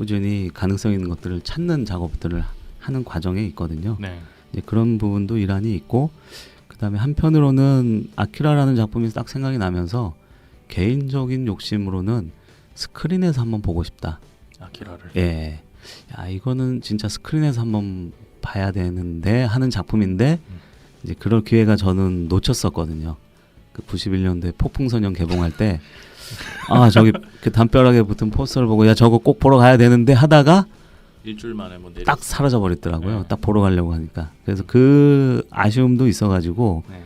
[SPEAKER 2] 꾸준히 가능성 있는 것들을 찾는 작업들을 하는 과정에 있거든요.
[SPEAKER 1] 네.
[SPEAKER 2] 이제 그런 부분도 일환이 있고 그다음에 한편으로는 아키라라는 작품이 딱 생각이 나면서 개인적인 욕심으로는 스크린에서 한번 보고 싶다.
[SPEAKER 1] 아키라를.
[SPEAKER 2] 예. 야, 이거는 진짜 스크린에서 한번 봐야 되는데 하는 작품인데 이제 그럴 기회가 저는 놓쳤었거든요. 그 91년도에 폭풍선영 개봉할 때 저기 그 담벼락에 붙은 포스터를 보고 야 저거 꼭 보러 가야 되는데 하다가
[SPEAKER 1] 일주일 만에 뭐 내렸.
[SPEAKER 2] 딱 사라져 버렸더라고요.
[SPEAKER 1] 네.
[SPEAKER 2] 딱 보러 가려고 하니까. 그래서 그 아쉬움도 있어가지고
[SPEAKER 1] 네.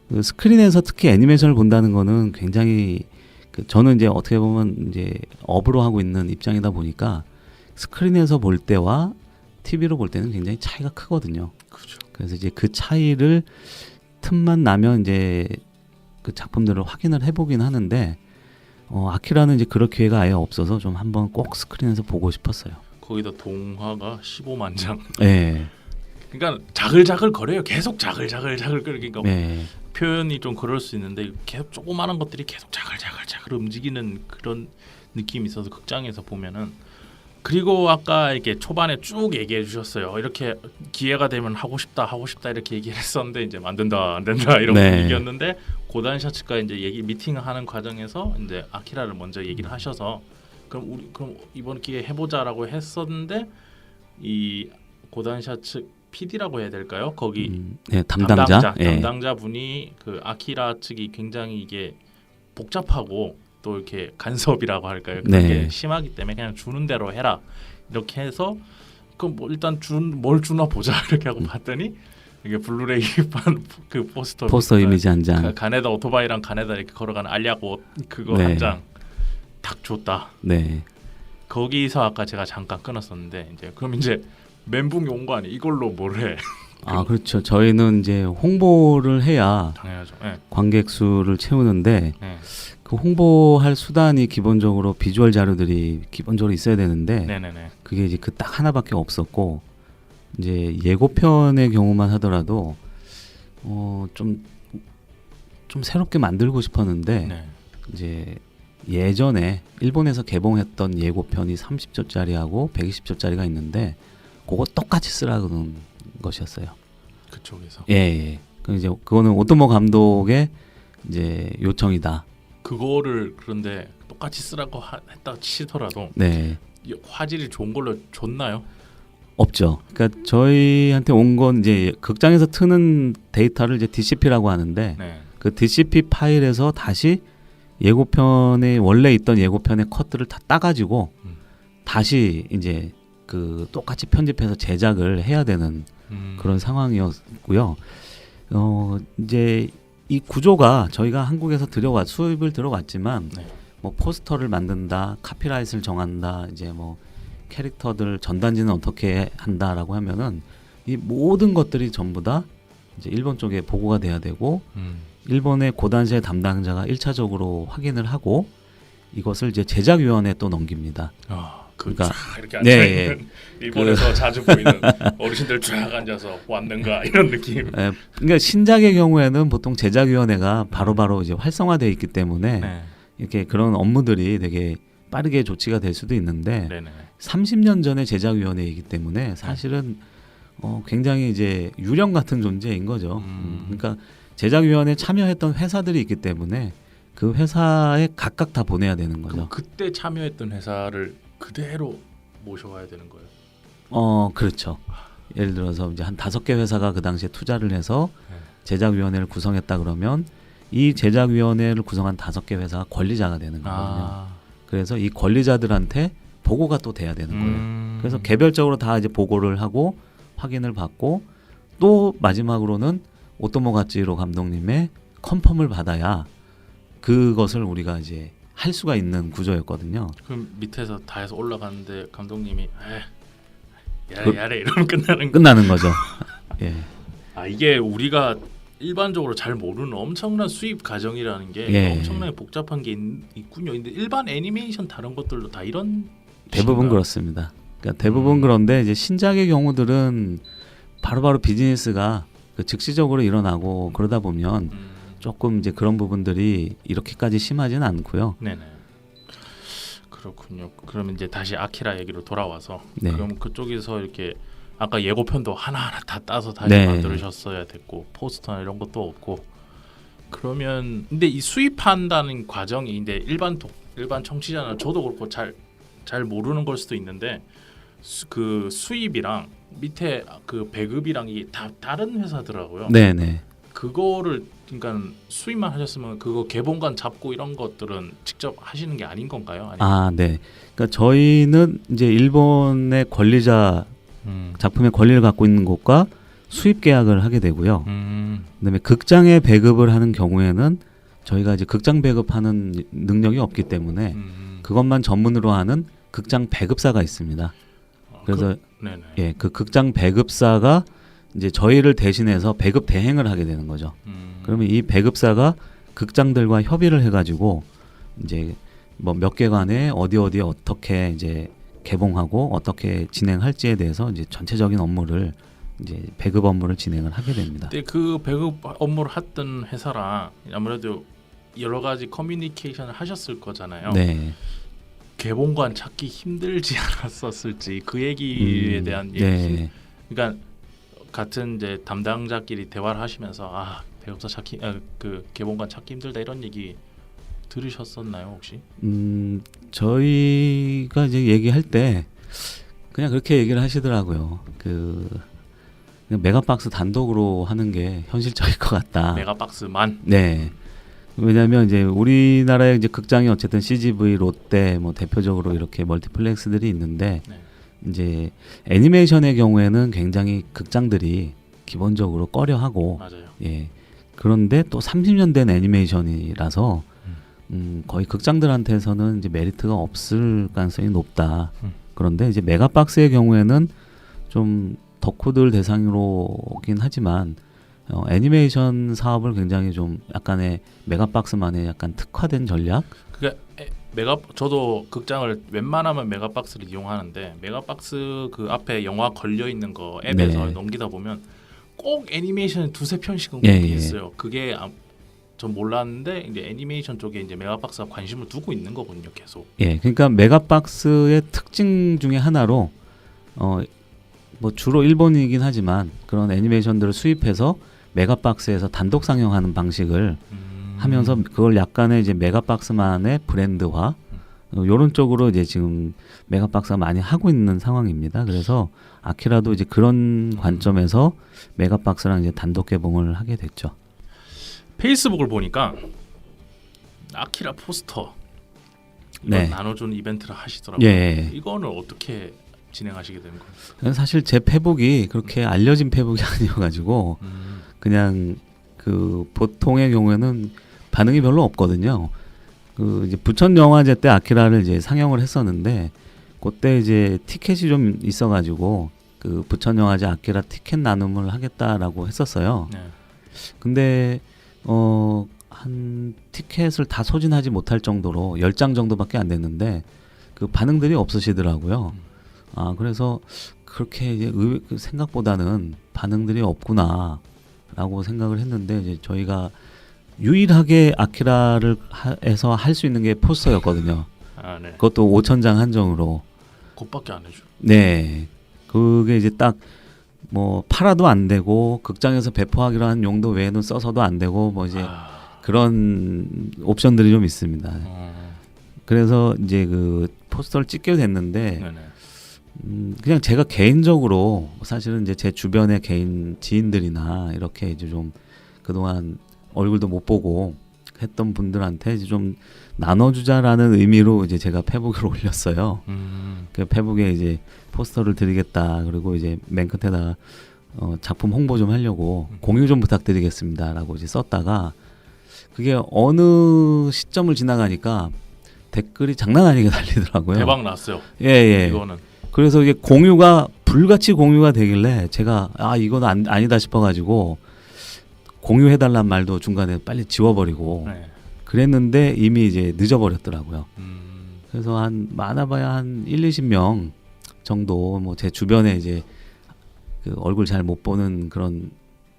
[SPEAKER 2] 그 스크린에서 특히 애니메이션을 본다는 거는 굉장히 저는 이제 어떻게 보면 이제 업으로 하고 있는 입장이다 보니까 스크린에서 볼 때와 TV로 볼 때는 굉장히 차이가 크거든요.
[SPEAKER 1] 그렇죠.
[SPEAKER 2] 그래서 이제 그 차이를 틈만 나면 이제 그 작품들을 확인을 해보긴 하는데 아키라는 이제 그럴 기회가 아예 없어서 좀 한번 꼭 스크린에서 보고 싶었어요.
[SPEAKER 1] 거기다 동화가 15만 장.
[SPEAKER 2] 네.
[SPEAKER 1] 그러니까 자글자글 거려요. 계속 자글자글 그러니까
[SPEAKER 2] 네.
[SPEAKER 1] 표현이 좀 그럴 수 있는데 계속 조그마한 것들이 계속 자글자글 움직이는 그런 느낌이 있어서 극장에서 보면은. 그리고 아까 이렇게 초반에 쭉 얘기해 주셨어요. 이렇게 기회가 되면 하고 싶다 이렇게 얘기를 했었는데 이제 안 된다 이런
[SPEAKER 2] 네.
[SPEAKER 1] 분위기였는데 고단 샤츠가 이제 미팅하는 과정에서 이제 아키라를 먼저 얘기를 하셔서 그럼 이번 기회에 해보자라고 했었는데 이 고단 샤츠 PD라고 해야 될까요? 거기
[SPEAKER 2] 네, 담당자. 예.
[SPEAKER 1] 담당자 분이 그 아키라 측이 굉장히 이게 복잡하고 또 이렇게 간섭이라고 할까요? 그게
[SPEAKER 2] 네.
[SPEAKER 1] 심하기 때문에 그냥 주는 대로 해라 이렇게 해서 그럼 뭐 일단 뭘 주나 보자 이렇게 하고 봤더니 이게 블루레이판 그 포스터
[SPEAKER 2] 이미지 한 장.
[SPEAKER 1] 가네다 오토바이랑 가네다 이렇게 걸어가는 알약 옷 그거
[SPEAKER 2] 네.
[SPEAKER 1] 한 장 딱 줬다.
[SPEAKER 2] 네.
[SPEAKER 1] 거기서 아까 제가 잠깐 끊었었는데 이제 그럼 이제 멘붕이 온 거 아니? 이걸로 뭘 해?
[SPEAKER 2] 그렇죠. 저희는 이제 홍보를 해야
[SPEAKER 1] 당연하죠. 네.
[SPEAKER 2] 관객 수를 채우는데
[SPEAKER 1] 네.
[SPEAKER 2] 그 홍보할 수단이 기본적으로 비주얼 자료들이 기본적으로 있어야 되는데
[SPEAKER 1] 네네네.
[SPEAKER 2] 그게 이제 그 딱 하나밖에 없었고 이제 예고편의 경우만 하더라도 좀 새롭게 만들고 싶었는데
[SPEAKER 1] 네.
[SPEAKER 2] 이제 예전에 일본에서 개봉했던 예고편이 30초짜리하고 120초짜리가 있는데 그거 똑같이 쓰라는 것이었어요.
[SPEAKER 1] 그쪽에서.
[SPEAKER 2] 예. 그 이제 그거는 오토모 감독의 이제 요청이다.
[SPEAKER 1] 그거를 그런데 똑같이 쓰라고 했다 치더라도
[SPEAKER 2] 네.
[SPEAKER 1] 화질이 좋은 걸로 줬나요?
[SPEAKER 2] 없죠. 그러니까 저희한테 온 건 이제 극장에서 트는 데이터를 이제 DCP라고 하는데
[SPEAKER 1] 네.
[SPEAKER 2] 그 DCP 파일에서 다시 예고편에 원래 있던 예고편의 컷들을 다 따가지고 다시 이제 그 똑같이 편집해서 제작을 해야 되는 그런 상황이었고요. 이제 이 구조가 저희가 한국에서 수입을 들어왔지만
[SPEAKER 1] 네.
[SPEAKER 2] 뭐 포스터를 만든다, 카피라이트를 정한다, 이제 뭐 캐릭터들 전단지는 어떻게 한다라고 하면은 이 모든 것들이 전부 다 이제 일본 쪽에 보고가 돼야 되고 일본의 고단시의 담당자가 1차적으로 확인을 하고 이것을 이제 제작위원회에 또 넘깁니다.
[SPEAKER 1] 그러니까 이렇게 앉아
[SPEAKER 2] 네,
[SPEAKER 1] 있는 일본에서 자주 보이는 어르신들 쫙 앉아서 왔는가 이런 느낌.
[SPEAKER 2] 그러니까 신작의 경우에는 보통 제작위원회가 바로바로 이제 활성화되어 있기 때문에
[SPEAKER 1] 네.
[SPEAKER 2] 이렇게 그런 업무들이 되게 빠르게 조치가 될 수도 있는데
[SPEAKER 1] 네네.
[SPEAKER 2] 30년 전의 제작위원회이기 때문에 사실은 굉장히 이제 유령 같은 존재인 거죠. 그러니까 제작위원회에 참여했던 회사들이 있기 때문에 그 회사에 각각 다 보내야 되는 거죠.
[SPEAKER 1] 그럼 그때 참여했던 회사를 그대로 모셔와야 되는 거예요?
[SPEAKER 2] 그렇죠. 예를 들어서 이제 한 5개 회사가 그 당시에 투자를 해서
[SPEAKER 1] 네.
[SPEAKER 2] 제작위원회를 구성했다 그러면 이 제작위원회를 구성한 5개 회사가 권리자가 되는 거거든요. 그래서 이 권리자들한테 보고가 또 돼야 되는 거예요. 그래서 개별적으로 다 이제 보고를 하고 확인을 받고 또 마지막으로는 오토모 가츠히로 감독님의 컨펌을 받아야 그것을 우리가 이제 할 수가 있는 구조였거든요.
[SPEAKER 1] 그럼 밑에서 다 해서 올라가는데 감독님이 야래 이러면
[SPEAKER 2] 끝나는 거죠. 예.
[SPEAKER 1] 이게 우리가 일반적으로 잘 모르는 엄청난 수입 과정이라는 게 엄청나게 복잡한 게 있군요. 근데 일반 애니메이션 다른 것들도 다 이런
[SPEAKER 2] 대부분
[SPEAKER 1] 식인가요?
[SPEAKER 2] 그렇습니다. 그러니까 대부분 그런데 이제 신작의 경우들은 바로바로 비즈니스가 즉시적으로 일어나고 그러다 보면 조금 이제 그런 부분들이 이렇게까지 심하지는 않고요.
[SPEAKER 1] 네네. 그렇군요. 그러면 이제 다시 아키라 얘기로 돌아와서
[SPEAKER 2] 네.
[SPEAKER 1] 그럼 그쪽에서 이렇게 아까 예고편도 하나하나 다 따서 다시
[SPEAKER 2] 네.
[SPEAKER 1] 만들으셨어야 됐고 포스터나 이런 것도 없고 그러면 근데 이 수입한다는 과정이 이제 일반 청취자는 저도 그렇고 잘 모르는 걸 수도 있는데 그 수입이랑 밑에 그 배급이랑 이게 다 다른 회사더라고요.
[SPEAKER 2] 네네.
[SPEAKER 1] 그거를 그러니까 수입만 하셨으면 그거 개봉관 잡고 이런 것들은 직접 하시는 게 아닌 건가요? 아니면
[SPEAKER 2] 네. 그러니까 저희는 이제 일본의 권리자 작품의 권리를 갖고 있는 곳과 수입 계약을 하게 되고요. 그다음에 극장에 배급을 하는 경우에는 저희가 이제 극장 배급하는 능력이 없기 때문에 그것만 전문으로 하는 극장 배급사가 있습니다. 그래서
[SPEAKER 1] 네네.
[SPEAKER 2] 그 극장 배급사가 이제 저희를 대신해서 배급 대행을 하게 되는 거죠. 그러면 이 배급사가 극장들과 협의를 해가지고 이제 뭐 몇 개관에 어디에 어떻게 이제 개봉하고 어떻게 진행할지에 대해서 이제 전체적인 업무를 이제 배급 업무를 진행을 하게 됩니다.
[SPEAKER 1] 근데 그 배급 업무를 했던 회사랑 아무래도 여러 가지 커뮤니케이션을 하셨을 거잖아요.
[SPEAKER 2] 네.
[SPEAKER 1] 개봉관 찾기 힘들지 않았었을지 그 얘기에 대한 얘기.
[SPEAKER 2] 네.
[SPEAKER 1] 그러니까 같은 이제 담당자끼리 대화를 하시면서 배급사 찾기 그 개봉관 찾기 힘들다 이런 얘기 들으셨었나요 혹시?
[SPEAKER 2] 저희가 이제 얘기할 때 그냥 그렇게 얘기를 하시더라고요. 그냥 메가박스 단독으로 하는 게 현실적일 것 같다.
[SPEAKER 1] 메가박스만.
[SPEAKER 2] 네. 왜냐하면 이제 우리나라의 이제 극장이 어쨌든 CGV, 롯데 뭐 대표적으로 이렇게 멀티플렉스들이 있는데
[SPEAKER 1] 네.
[SPEAKER 2] 이제 애니메이션의 경우에는 굉장히 극장들이 기본적으로 꺼려하고
[SPEAKER 1] 맞아요.
[SPEAKER 2] 예. 그런데 또 30년 된 애니메이션이라서 거의 극장들한테서는 이제 메리트가 없을 가능성이 높다. 그런데 이제 메가박스의 경우에는 좀 덕후들 대상으로긴 하지만 애니메이션 사업을 굉장히 좀 약간의 메가박스만의 약간 특화된 전략.
[SPEAKER 1] 그게 저도 극장을 웬만하면 메가박스를 이용하는데 메가박스 그 앞에 영화 걸려 있는 거 앱에서
[SPEAKER 2] 네.
[SPEAKER 1] 넘기다 보면 꼭 애니메이션 두세 편씩은
[SPEAKER 2] 예,
[SPEAKER 1] 있어요. 그게 전 몰랐는데 이제 애니메이션 쪽에 이제 메가박스가 관심을 두고 있는 거거든요, 계속.
[SPEAKER 2] 예, 그러니까 메가박스의 특징 중에 하나로 뭐 주로 일본이긴 하지만 그런 애니메이션들을 수입해서 메가박스에서 단독 상영하는 방식을 하면서 그걸 약간의 이제 메가박스만의 브랜드화 요런 쪽으로 이제 지금 메가박스가 많이 하고 있는 상황입니다. 그래서 아키라도 이제 그런 관점에서 메가박스랑 이제 단독 개봉을 하게 됐죠.
[SPEAKER 1] 페이스북을 보니까 아키라 포스터 이걸
[SPEAKER 2] 네.
[SPEAKER 1] 나눠주는 이벤트를 하시더라고요.
[SPEAKER 2] 예.
[SPEAKER 1] 이거는 어떻게 진행하시게 되는 거예요?
[SPEAKER 2] 사실 제 페북이 그렇게 알려진 페북이 아니어가지고 그냥 그 보통의 경우에는 반응이 별로 없거든요. 그 이제 부천 영화제 때 아키라를 이제 상영을 했었는데 그때 이제 티켓이 좀 있어가지고 그 부천 영화제 아키라 티켓 나눔을 하겠다라고 했었어요.
[SPEAKER 1] 네.
[SPEAKER 2] 근데 한 티켓을 다 소진하지 못할 정도로 10장 정도밖에 안 됐는데 그 반응들이 없으시더라고요. 그래서 그렇게 이제 생각보다는 반응들이 없구나라고 생각을 했는데 이제 저희가 유일하게 아키라를 해서 할 수 있는 게 포스터였거든요.
[SPEAKER 1] 네.
[SPEAKER 2] 그것도 5,000장 한정으로.
[SPEAKER 1] 그것밖에 안 해줘.
[SPEAKER 2] 네. 그게 이제 딱 뭐 팔아도 안 되고 극장에서 배포하기로 한 용도 외에는 써서도 안 되고 뭐 이제 그런 옵션들이 좀 있습니다. 그래서 이제 그 포스터를 찍게 됐는데 그냥 제가 개인적으로 사실은 이제 제 주변의 개인 지인들이나 이렇게 이제 좀 그동안 얼굴도 못 보고 했던 분들한테 이제 좀 나눠주자라는 의미로 이제 제가 페북을 올렸어요. 그 페북에 이제 포스터를 드리겠다. 그리고 이제 맨 끝에다가 작품 홍보 좀 하려고 공유 좀 부탁드리겠습니다라고 이제 썼다가 그게 어느 시점을 지나가니까 댓글이 장난 아니게 달리더라고요.
[SPEAKER 1] 대박 났어요.
[SPEAKER 2] 예.
[SPEAKER 1] 이거는.
[SPEAKER 2] 그래서 이게 공유가 불같이 공유가 되길래 제가 이건 아니다 싶어가지고 공유해달란 말도 중간에 빨리 지워버리고 그랬는데 이미 이제 늦어버렸더라고요. 그래서 많아봐야 한 1-20명 정도 뭐 제 주변에 이제 그 얼굴 잘 못 보는 그런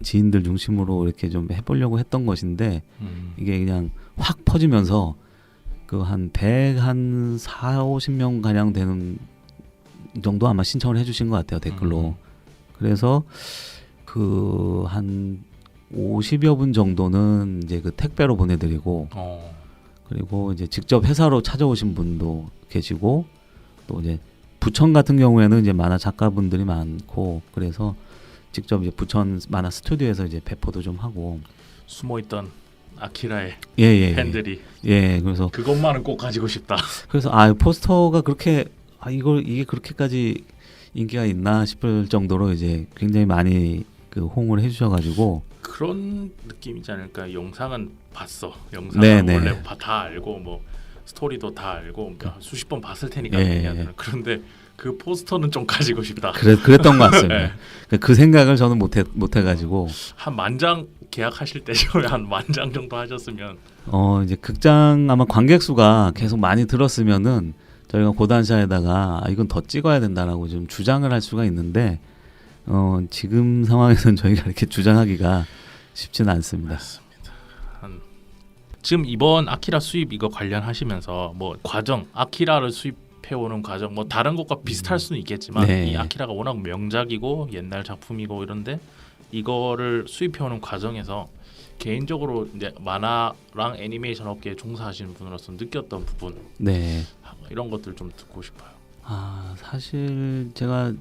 [SPEAKER 2] 지인들 중심으로 이렇게 좀 해보려고 했던 것인데 이게 그냥 확 퍼지면서 그 한 4, 50명 가량 되는 정도 아마 신청을 해주신 것 같아요, 댓글로. 그래서 그 한 50여 분 정도는 이제 그 택배로 보내드리고, 그리고 이제 직접 회사로 찾아오신 분도 계시고, 또 이제 부천 같은 경우에는 이제 만화 작가분들이 많고, 그래서 직접 이제 부천 만화 스튜디오에서 이제 배포도 좀 하고.
[SPEAKER 1] 숨어있던 아키라의
[SPEAKER 2] 예.
[SPEAKER 1] 팬들이
[SPEAKER 2] 그래서
[SPEAKER 1] 그것만은 꼭 가지고 싶다.
[SPEAKER 2] 그래서 포스터가 그렇게 이게 그렇게까지 인기가 있나 싶을 정도로 이제 굉장히 많이 그 호응을 해주셔가지고.
[SPEAKER 1] 그런 느낌이지 않을까. 영상은 봤어. 영상은
[SPEAKER 2] 네네.
[SPEAKER 1] 원래 다 알고 뭐 스토리도 다 알고 수십 번 봤을 테니까. 그런데 그 포스터는 좀 가지고 싶다.
[SPEAKER 2] 그랬던 것 같습니다. 그 생각을 저는 못해가지고.
[SPEAKER 1] 한 10,000장 계약하실 때 한 10,000장 정도 하셨으면.
[SPEAKER 2] 이제 극장 아마 관객 수가 계속 많이 들었으면은 저희가 고단샤에다가 이건 더 찍어야 된다라고 좀 주장을 할 수가 있는데, 지금 상황에서는 저희가 이렇게 주장하기가 쉽지는 않습니다.
[SPEAKER 1] 맞습니다. 지금 이번 아키라 수입 이거 관련하시면서 뭐 과정, 아키라를 수입해오는 과정, 뭐 다른 것과 비슷할 수는 있겠지만 이 아키라가 워낙 명작이고 옛날 작품이고 이런데 이거를 수입해오는 과정에서 개인적으로 이제 만화랑 애니메이션 업계에 종사하시는 분으로서 느꼈던 부분, 이런 것들 좀 듣고 싶어요.
[SPEAKER 2] 사실 제가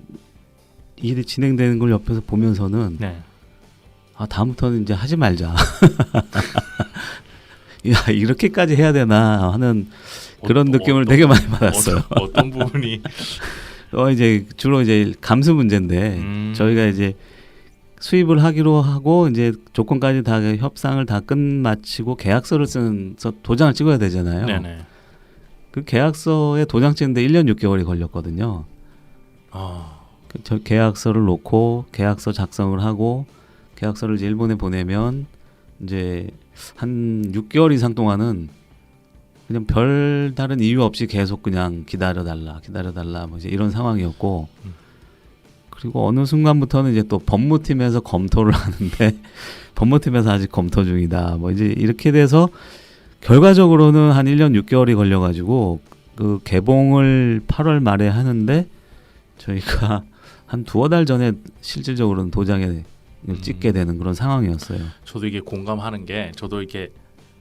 [SPEAKER 2] 일이 진행되는 걸 옆에서 보면서는 다음부터는 이제 하지 말자. 야, 이렇게까지 해야 되나 하는 그런 느낌을 되게 많이 받았어요.
[SPEAKER 1] 어떤 부분이?
[SPEAKER 2] 이제 주로 이제 감수 문제인데 저희가 이제 수입을 하기로 하고 이제 조건까지 다 협상을 다 끝마치고 계약서를 쓰면서 도장을 찍어야 되잖아요.
[SPEAKER 1] 네네.
[SPEAKER 2] 그 계약서에 도장 찍는데 1년 6개월이 걸렸거든요. 저 계약서를 놓고 계약서 작성을 하고 계약서를 이제 일본에 보내면 이제 한 6개월 이상 동안은 그냥 별 다른 이유 없이 계속 그냥 기다려달라 뭐 이제 이런 상황이었고, 그리고 어느 순간부터는 이제 또 법무팀에서 검토를 하는데 법무팀에서 아직 검토 중이다 뭐 이제 이렇게 돼서 결과적으로는 한 1년 6개월이 걸려가지고 그 개봉을 8월 말에 하는데 저희가 한 2-3달 전에 실질적으로는 도장에 찍게 되는 그런 상황이었어요.
[SPEAKER 1] 저도 이게 공감하는 게, 저도 이게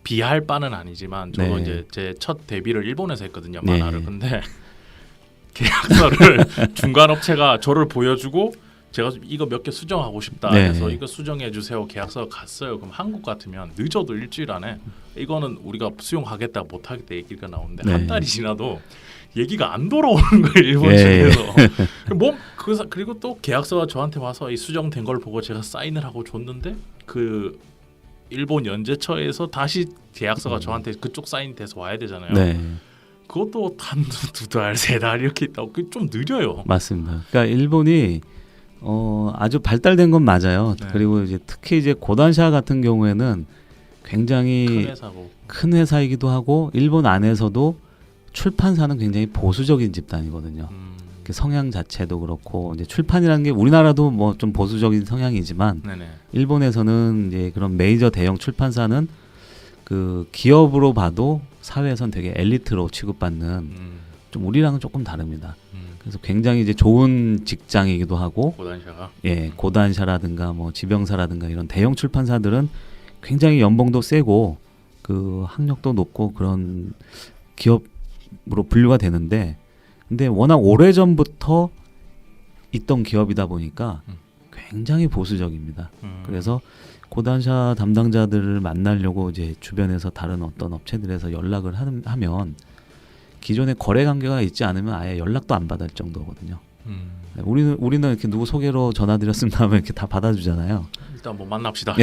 [SPEAKER 1] 비할 바는 아니지만 저도 이제 제 첫 데뷔를 일본에서 했거든요, 만화를. 근데 계약서를 중간 업체가 저를 보여주고 제가 이거 몇 개 수정하고 싶다 해서 이거 수정해 주세요. 계약서 갔어요. 그럼 한국 같으면 늦어도 일주일 안에 이거는 우리가 수용하겠다 못하겠다 얘기가 나오는데 한 달이 지나도 얘기가 안 돌아오는 거예요, 일본 측에서. 그리고 또 계약서가 저한테 와서 이 수정된 걸 보고 제가 사인을 하고 줬는데 그 일본 연재처에서 다시 계약서가 저한테 그쪽 사인돼서 와야 되잖아요. 그것도 한 2달, 3달 이렇게 있다고 좀 느려요.
[SPEAKER 2] 맞습니다. 그러니까 일본이 아주 발달된 건 맞아요. 그리고 이제 특히 이제 고단샤 같은 경우에는 굉장히 큰 회사이기도 하고, 일본 안에서도 출판사는 굉장히 보수적인 집단이거든요. 성향 자체도 그렇고, 이제 출판이라는 게 우리나라도 뭐 좀 보수적인 성향이지만 일본에서는 이제 그런 메이저 대형 출판사는 그 기업으로 봐도 사회에선 되게 엘리트로 취급받는, 좀 우리랑은 조금 다릅니다. 그래서 굉장히 이제 좋은 직장이기도 하고,
[SPEAKER 1] 고단샤가
[SPEAKER 2] 고단샤라든가 뭐 지병사라든가 이런 대형 출판사들은 굉장히 연봉도 세고 그 학력도 높고 그런 기업으로 분류가 되는데, 근데 워낙 오래전부터 있던 기업이다 보니까 굉장히 보수적입니다. 그래서 고단샤 담당자들을 만나려고 이제 주변에서 다른 어떤 업체들에서 연락을 하면 기존에 거래 관계가 있지 않으면 아예 연락도 안 받을 정도거든요. 우리는 이렇게 누구 소개로 전화드렸으면 다음에 이렇게 다 받아주잖아요.
[SPEAKER 1] 일단 뭐 만납시다.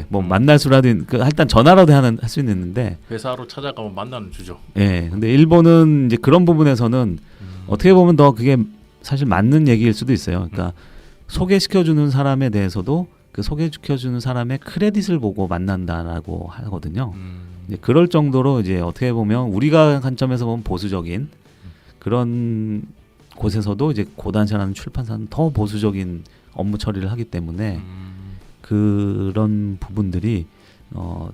[SPEAKER 2] 뭐 만날 수라도 일단 전화라도 할 수는 있는데
[SPEAKER 1] 회사로 찾아가면 만나는 주죠.
[SPEAKER 2] 근데 일본은 이제 그런 부분에서는 어떻게 보면 더 그게 사실 맞는 얘기일 수도 있어요. 그러니까 소개시켜주는 사람에 대해서도 그 소개시켜주는 사람의 크레딧을 보고 만난다라고 하거든요. 이제 그럴 정도로 이제 어떻게 보면 우리가 관점에서 보면 보수적인 그런 곳에서도 이제 고단샤라는 출판사는 더 보수적인 업무 처리를 하기 때문에 그런 부분들이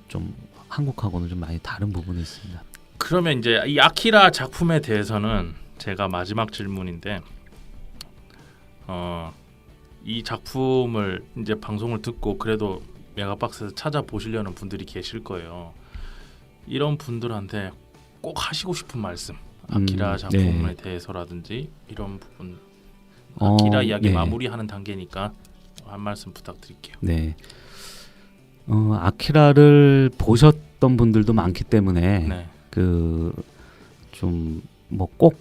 [SPEAKER 2] 좀 한국하고는 좀 많이 다른 부분이 있습니다.
[SPEAKER 1] 그러면 이제 이 아키라 작품에 대해서는 제가 마지막 질문인데 이 작품을 이제 방송을 듣고 그래도 메가박스에서 찾아보시려는 분들이 계실 거예요. 이런 분들한테 꼭 하시고 싶은 말씀, 아키라 작품에 대해서라든지 이런 부분, 아키라 이야기 마무리하는 단계니까 한 말씀 부탁드릴게요.
[SPEAKER 2] 네. 아키라를 보셨던 분들도 많기 때문에
[SPEAKER 1] 네.
[SPEAKER 2] 그 좀 뭐 꼭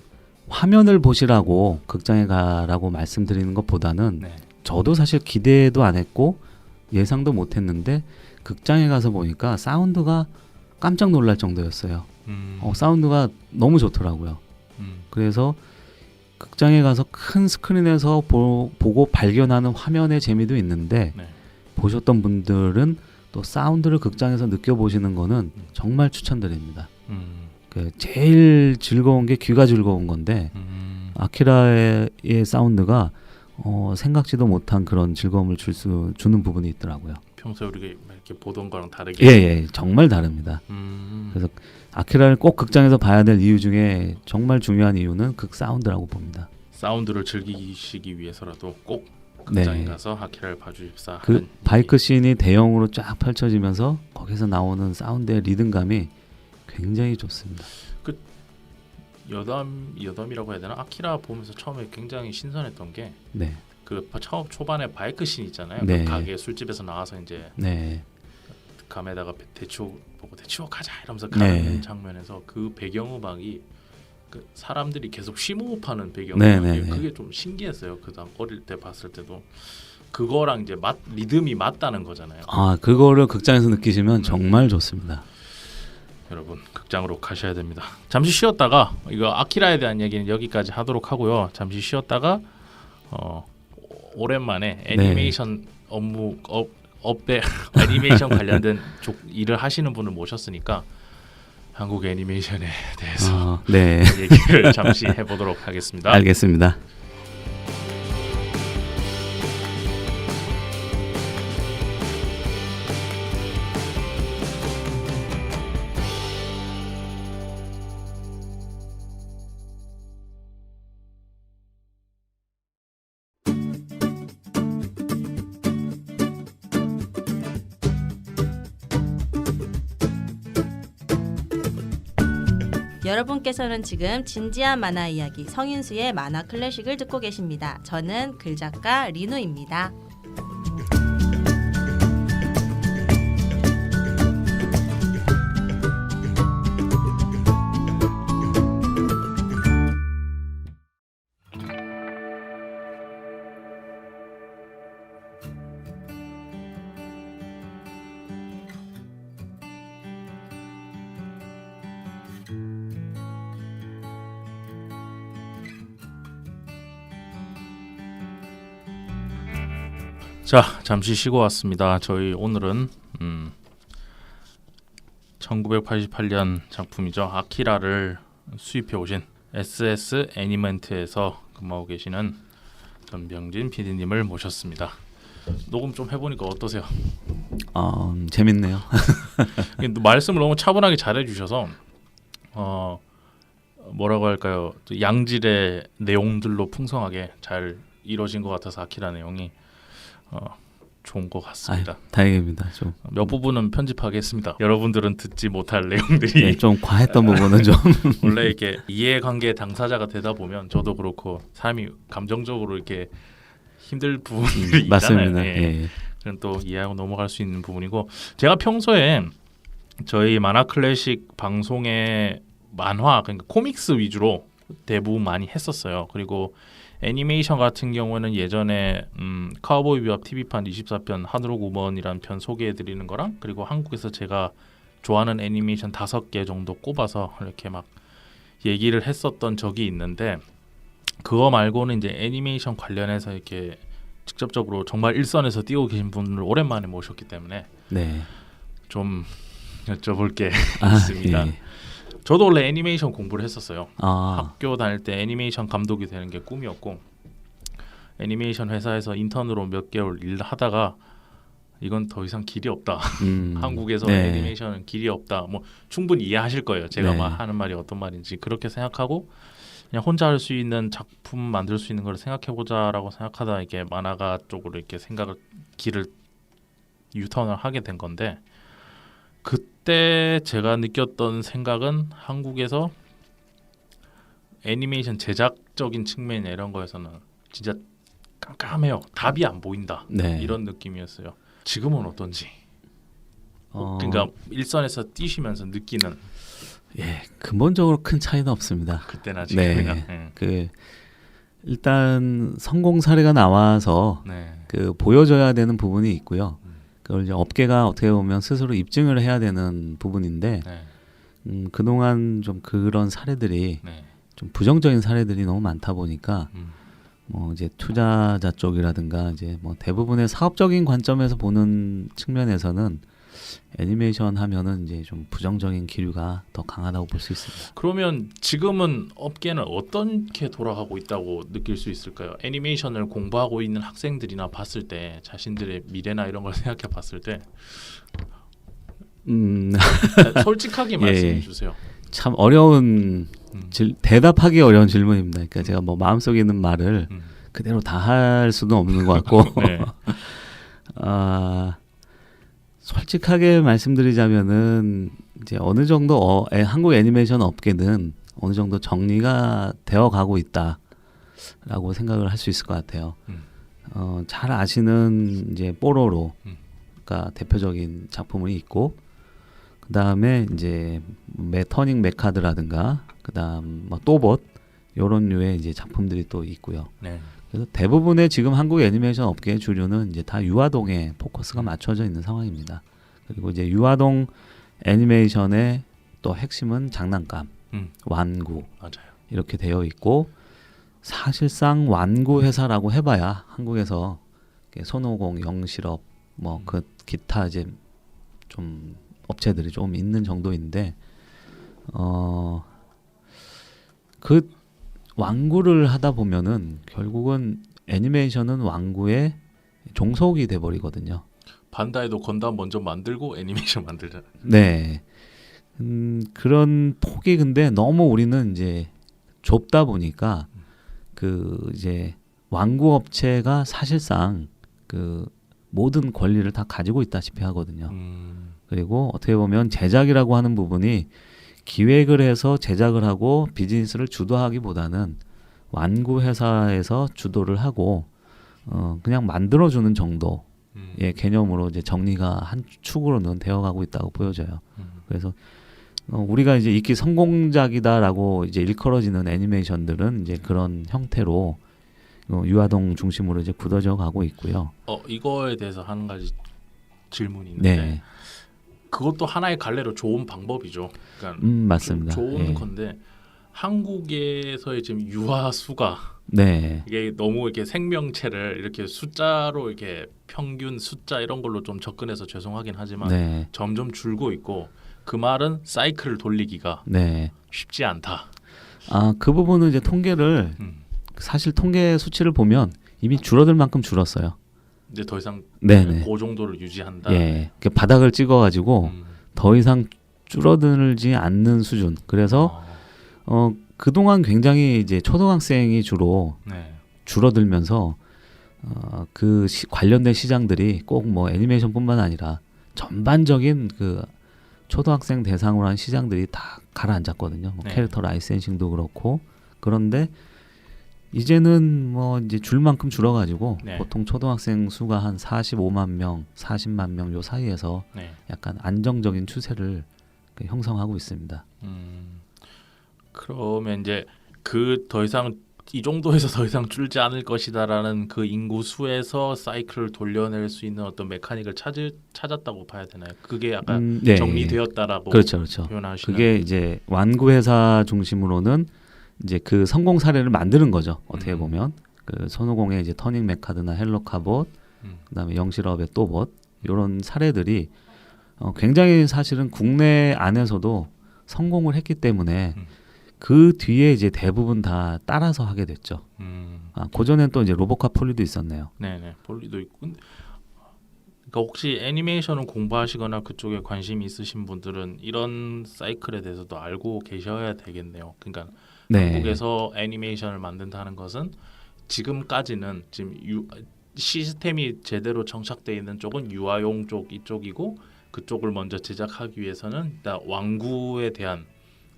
[SPEAKER 2] 화면을 보시라고 극장에 가라고 말씀드리는 것보다는
[SPEAKER 1] 네.
[SPEAKER 2] 저도 사실 기대도 안 했고 예상도 못 했는데 극장에 가서 보니까 사운드가 깜짝 놀랄 정도였어요. 사운드가 너무 좋더라고요. 그래서 극장에 가서 큰 스크린에서 보고 발견하는 화면의 재미도 있는데
[SPEAKER 1] 네.
[SPEAKER 2] 보셨던 분들은 또 사운드를 극장에서 느껴보시는 거는 정말 추천드립니다. 그 제일 즐거운 게 귀가 즐거운 건데 아키라의 사운드가 생각지도 못한 그런 즐거움을 주는 부분이 있더라고요.
[SPEAKER 1] 평소에 우리가 이렇게 보던 거랑 다르게.
[SPEAKER 2] 예, 정말 다릅니다. 그래서 아키라를 꼭 극장에서 봐야 될 이유 중에 정말 중요한 이유는 그 사운드라고 봅니다.
[SPEAKER 1] 사운드를 즐기시기 위해서라도 꼭 극장에 가서 아키라를 봐주십사.
[SPEAKER 2] 그 바이크 씬이 대형으로 쫙 펼쳐지면서 거기서 나오는 사운드의 리듬감이 굉장히 좋습니다.
[SPEAKER 1] 그 여담이라고 해야 되나? 아키라 보면서 처음에 굉장히 신선했던 게 그 처음 초반에 바이크 씬 있잖아요. 그 가게 술집에서 나와서 이제 감에다가 대추 보고 대추 가자 이러면서 가는 장면에서 그 배경음악이 그 사람들이 계속 심호흡하는 배경음악이 그게 좀 신기했어요. 그다음 어릴 때 봤을 때도 그거랑 이제 리듬이 맞다는 거잖아요.
[SPEAKER 2] 그거를 극장에서 느끼시면 정말 좋습니다.
[SPEAKER 1] 여러분 극장으로 가셔야 됩니다. 잠시 쉬었다가 이거 아키라에 대한 얘기는 여기까지 하도록 하고요. 잠시 쉬었다가 오랜만에 애니메이션 업계 애니메이션 관련된 일을 하시는 분을 모셨으니까 한국 애니메이션에 대해서 얘기를 잠시 해보도록 하겠습니다.
[SPEAKER 2] 알겠습니다.
[SPEAKER 3] 여러분께서는 지금 진지한 만화 이야기 성인수의 만화 클래식을 듣고 계십니다. 저는 글작가 리누입니다.
[SPEAKER 1] 자, 잠시 쉬고 왔습니다. 저희 오늘은 1988년 작품이죠. 아키라를 수입해 오신 SS 애니먼트에서 근무하고 계시는 전병진 PD님을 모셨습니다. 녹음 좀 해보니까 어떠세요?
[SPEAKER 2] 재밌네요.
[SPEAKER 1] 말씀을 너무 차분하게 잘해주셔서 뭐라고 할까요? 양질의 내용들로 풍성하게 잘 이루어진 것 같아서 아키라 내용이 좋은 것 같습니다.
[SPEAKER 2] 다행입니다. 좀
[SPEAKER 1] 몇 부분은 편집하겠습니다. 여러분들은 듣지 못할 내용들이
[SPEAKER 2] 좀 과했던 부분은 좀
[SPEAKER 1] 원래 이렇게 이해관계 당사자가 되다 보면 저도 그렇고 사람이 감정적으로 이렇게 힘들 부분들이 있잖아요.
[SPEAKER 2] 맞습니다.
[SPEAKER 1] 그건 또 이해하고 넘어갈 수 있는 부분이고 제가 평소에 저희 만화 클래식 방송에 만화 그러니까 코믹스 위주로 대부분 많이 했었어요. 그리고 애니메이션 같은 경우는 예전에 카우보이 비밥 TV판 24편 하드록 우먼이라는 편 소개해드리는 거랑 그리고 한국에서 제가 좋아하는 애니메이션 5개 정도 꼽아서 이렇게 막 얘기를 했었던 적이 있는데 그거 말고는 이제 애니메이션 관련해서 이렇게 직접적으로 정말 일선에서 뛰고 계신 분을 오랜만에 모셨기 때문에 좀 여쭤볼 게 있습니다. 저도 원래 애니메이션 공부를 했었어요. 학교 다닐 때 애니메이션 감독이 되는 게 꿈이었고 애니메이션 회사에서 인턴으로 몇 개월 일하다가 이건 더 이상 길이 없다.
[SPEAKER 2] 음.
[SPEAKER 1] 한국에서
[SPEAKER 2] 네.
[SPEAKER 1] 애니메이션은 길이 없다. 뭐 충분히 이해하실 거예요. 제가
[SPEAKER 2] 네.
[SPEAKER 1] 막 하는 말이 어떤 말인지 그렇게 생각하고 그냥 혼자 할 수 있는 작품 만들 수 있는 걸 생각해보자라고 생각하다 이게 만화가 쪽으로 이렇게 길을 유턴을 하게 된 건데 그때 제가 느꼈던 생각은 한국에서 애니메이션 제작적인 측면이나 이런 거에서는 진짜 깜깜해요. 답이 안 보인다.
[SPEAKER 2] 네.
[SPEAKER 1] 이런 느낌이었어요. 지금은 어떤지. 그러니까
[SPEAKER 2] 어,
[SPEAKER 1] 일선에서 뛰시면서 느끼는
[SPEAKER 2] 예, 근본적으로 큰 차이는 없습니다.
[SPEAKER 1] 그때나
[SPEAKER 2] 네.
[SPEAKER 1] 지금이나.
[SPEAKER 2] 그 일단 성공 사례가 나와서
[SPEAKER 1] 네.
[SPEAKER 2] 그 보여줘야 되는 부분이 있고요. 그걸 이제 업계가 어떻게 보면 스스로 입증을 해야 되는 부분인데
[SPEAKER 1] 네.
[SPEAKER 2] 그동안 좀 그런 사례들이
[SPEAKER 1] 네.
[SPEAKER 2] 좀 부정적인 사례들이 너무 많다 보니까
[SPEAKER 1] 음.
[SPEAKER 2] 뭐 이제 투자자 쪽이라든가 이제 뭐 대부분의 사업적인 관점에서 보는 측면에서는 애니메이션 하면은 이제 좀 부정적인 기류가 더 강하다고 볼 수 있습니다.
[SPEAKER 1] 그러면 지금은 업계는 어떻게 돌아가고 있다고 느낄 수 있을까요? 애니메이션을 공부하고 있는 학생들이나 봤을 때 자신들의 미래나 이런 걸 생각해 봤을 때 솔직하게 말씀해
[SPEAKER 2] 예.
[SPEAKER 1] 주세요.
[SPEAKER 2] 참 어려운 대답하기 어려운 질문입니다. 그러니까 제가 뭐 마음속에 있는 말을
[SPEAKER 1] 음.
[SPEAKER 2] 그대로 다 할 수는 없는 것 같고
[SPEAKER 1] 네.
[SPEAKER 2] 솔직하게 말씀드리자면은 이제 어느 정도 한국 애니메이션 업계는 어느 정도 정리가 되어 가고 있다라고 생각을 할 수 있을 것 같아요. 잘 아시는 이제 뽀로로가 대표적인 작품이 있고 그 다음에 이제 터닝 메카드라든가 그 다음 뭐 또봇 이런 류의 이제 작품들이 또 있고요.
[SPEAKER 1] 네.
[SPEAKER 2] 그래서 대부분의 지금 한국 애니메이션 업계의 주류는 이제 다 유아동에 포커스가 맞춰져 있는 상황입니다. 그리고 이제 유아동 애니메이션의 또 핵심은 장난감, 완구
[SPEAKER 1] 맞아요.
[SPEAKER 2] 이렇게 되어 있고 사실상 완구 회사라고 해봐야 한국에서 손오공, 영실업 뭐 그 기타 이제 좀 업체들이 좀 있는 정도인데 그 완구를 하다 보면은 결국은 애니메이션은 완구의 종속이 돼 버리거든요.
[SPEAKER 1] 반다이도 건담 먼저 만들고 애니메이션 만들잖아요.
[SPEAKER 2] 네. 그런 폭이 근데 너무 우리는 이제 좁다 보니까 그 이제 완구 업체가 사실상 그 모든 권리를 다 가지고 있다시피 하거든요. 그리고 어떻게 보면 제작이라고 하는 부분이 기획을 해서 제작을 하고 비즈니스를 주도하기보다는 완구 회사에서 주도를 하고 그냥 만들어주는 정도의 개념으로 이제 정리가 한 축으로는 되어가고 있다고 보여져요. 그래서 우리가 이제 익히 성공작이다라고 이제 일컬어지는 애니메이션들은 이제 그런 형태로 유아동 중심으로 이제 굳어져 가고 있고요.
[SPEAKER 1] 이거에 대해서 한 가지 질문이 있는데
[SPEAKER 2] 네.
[SPEAKER 1] 그것도 하나의 갈래로 좋은 방법이죠. 그러니까
[SPEAKER 2] 맞습니다.
[SPEAKER 1] 좋은
[SPEAKER 2] 예.
[SPEAKER 1] 건데 한국에서의 지금 유아 수가
[SPEAKER 2] 네.
[SPEAKER 1] 이게 너무 이렇게 생명체를 이렇게 숫자로 이렇게 평균 숫자 이런 걸로 좀 접근해서 죄송하긴 하지만
[SPEAKER 2] 네.
[SPEAKER 1] 점점 줄고 있고 그 말은 사이클을 돌리기가
[SPEAKER 2] 네.
[SPEAKER 1] 쉽지 않다.
[SPEAKER 2] 그 부분은 이제 통계를 사실 통계 수치를 보면 이미 줄어들 만큼 줄었어요.
[SPEAKER 1] 이제 더 이상
[SPEAKER 2] 네네.
[SPEAKER 1] 그 정도를 유지한다.
[SPEAKER 2] 예, 그 바닥을 찍어가지고 더 이상 줄어들지 않는 수준. 그래서 그동안 굉장히 이제 초등학생이 주로
[SPEAKER 1] 네.
[SPEAKER 2] 줄어들면서 관련된 시장들이 꼭 뭐 애니메이션뿐만 아니라 전반적인 그 초등학생 대상으로 한 시장들이 다 가라앉았거든요. 뭐
[SPEAKER 1] 네.
[SPEAKER 2] 캐릭터 라이센싱도 그렇고. 그런데 이제는 뭐 이제 줄만큼 줄어가지고
[SPEAKER 1] 네.
[SPEAKER 2] 보통 초등학생 수가 한 45만 명, 40만 명 요 사이에서
[SPEAKER 1] 네.
[SPEAKER 2] 약간 안정적인 추세를 형성하고 있습니다.
[SPEAKER 1] 그러면 이제 그 더 이상 이 정도에서 더 이상 줄지 않을 것이다라는 그 인구 수에서 사이클을 돌려낼 수 있는 어떤 메커닉을 찾았다고 봐야 되나요? 그게 약간
[SPEAKER 2] 네.
[SPEAKER 1] 정리되었다라고
[SPEAKER 2] 그렇죠.
[SPEAKER 1] 표현하시는.
[SPEAKER 2] 그게 이제 완구 회사 중심으로는 이제 그 성공 사례를 만드는 거죠. 어떻게 보면 그 손오공의 이제 터닝 메카드나 헬로 카봇, 그다음에 영실업의 또봇 이런 사례들이 굉장히 사실은 국내 안에서도 성공을 했기 때문에 그 뒤에 이제 대부분 다 따라서 하게 됐죠. 고전엔 또 이제 로보캅 폴리도 있었네요.
[SPEAKER 1] 네네 폴리도 있고 근데 그러니까 혹시 애니메이션을 공부하시거나 그쪽에 관심이 있으신 분들은 이런 사이클에 대해서도 알고 계셔야 되겠네요. 그러니까
[SPEAKER 2] 네.
[SPEAKER 1] 한국에서 애니메이션을 만든다는 것은 지금까지는 지금 시스템이 제대로 정착되어 있는 쪽은 유아용 쪽 이쪽이고 그쪽을 먼저 제작하기 위해서는 일단 왕구에 대한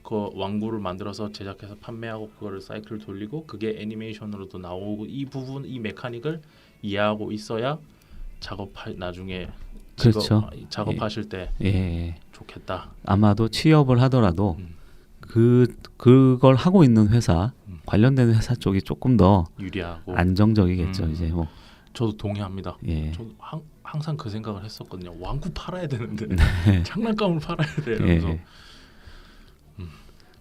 [SPEAKER 1] 그 왕구를 만들어서 제작해서 판매하고 그거를 사이클을 돌리고 그게 애니메이션으로도 나오고 이 부분 이 메카닉을 이해하고 있어야 나중에
[SPEAKER 2] 그렇죠.
[SPEAKER 1] 작업하실 때
[SPEAKER 2] 예.
[SPEAKER 1] 좋겠다.
[SPEAKER 2] 아마도 취업을 하더라도
[SPEAKER 1] 음.
[SPEAKER 2] 그걸 하고 있는 회사 관련된 회사 쪽이 조금 더
[SPEAKER 1] 유리하고
[SPEAKER 2] 안정적이겠죠. 이제 뭐
[SPEAKER 1] 저도 동의합니다.
[SPEAKER 2] 예.
[SPEAKER 1] 저도 항상 그 생각을 했었거든요. 왕구 팔아야 되는데
[SPEAKER 2] 네.
[SPEAKER 1] 장난감을 팔아야 돼요.
[SPEAKER 2] 예.
[SPEAKER 1] 그래서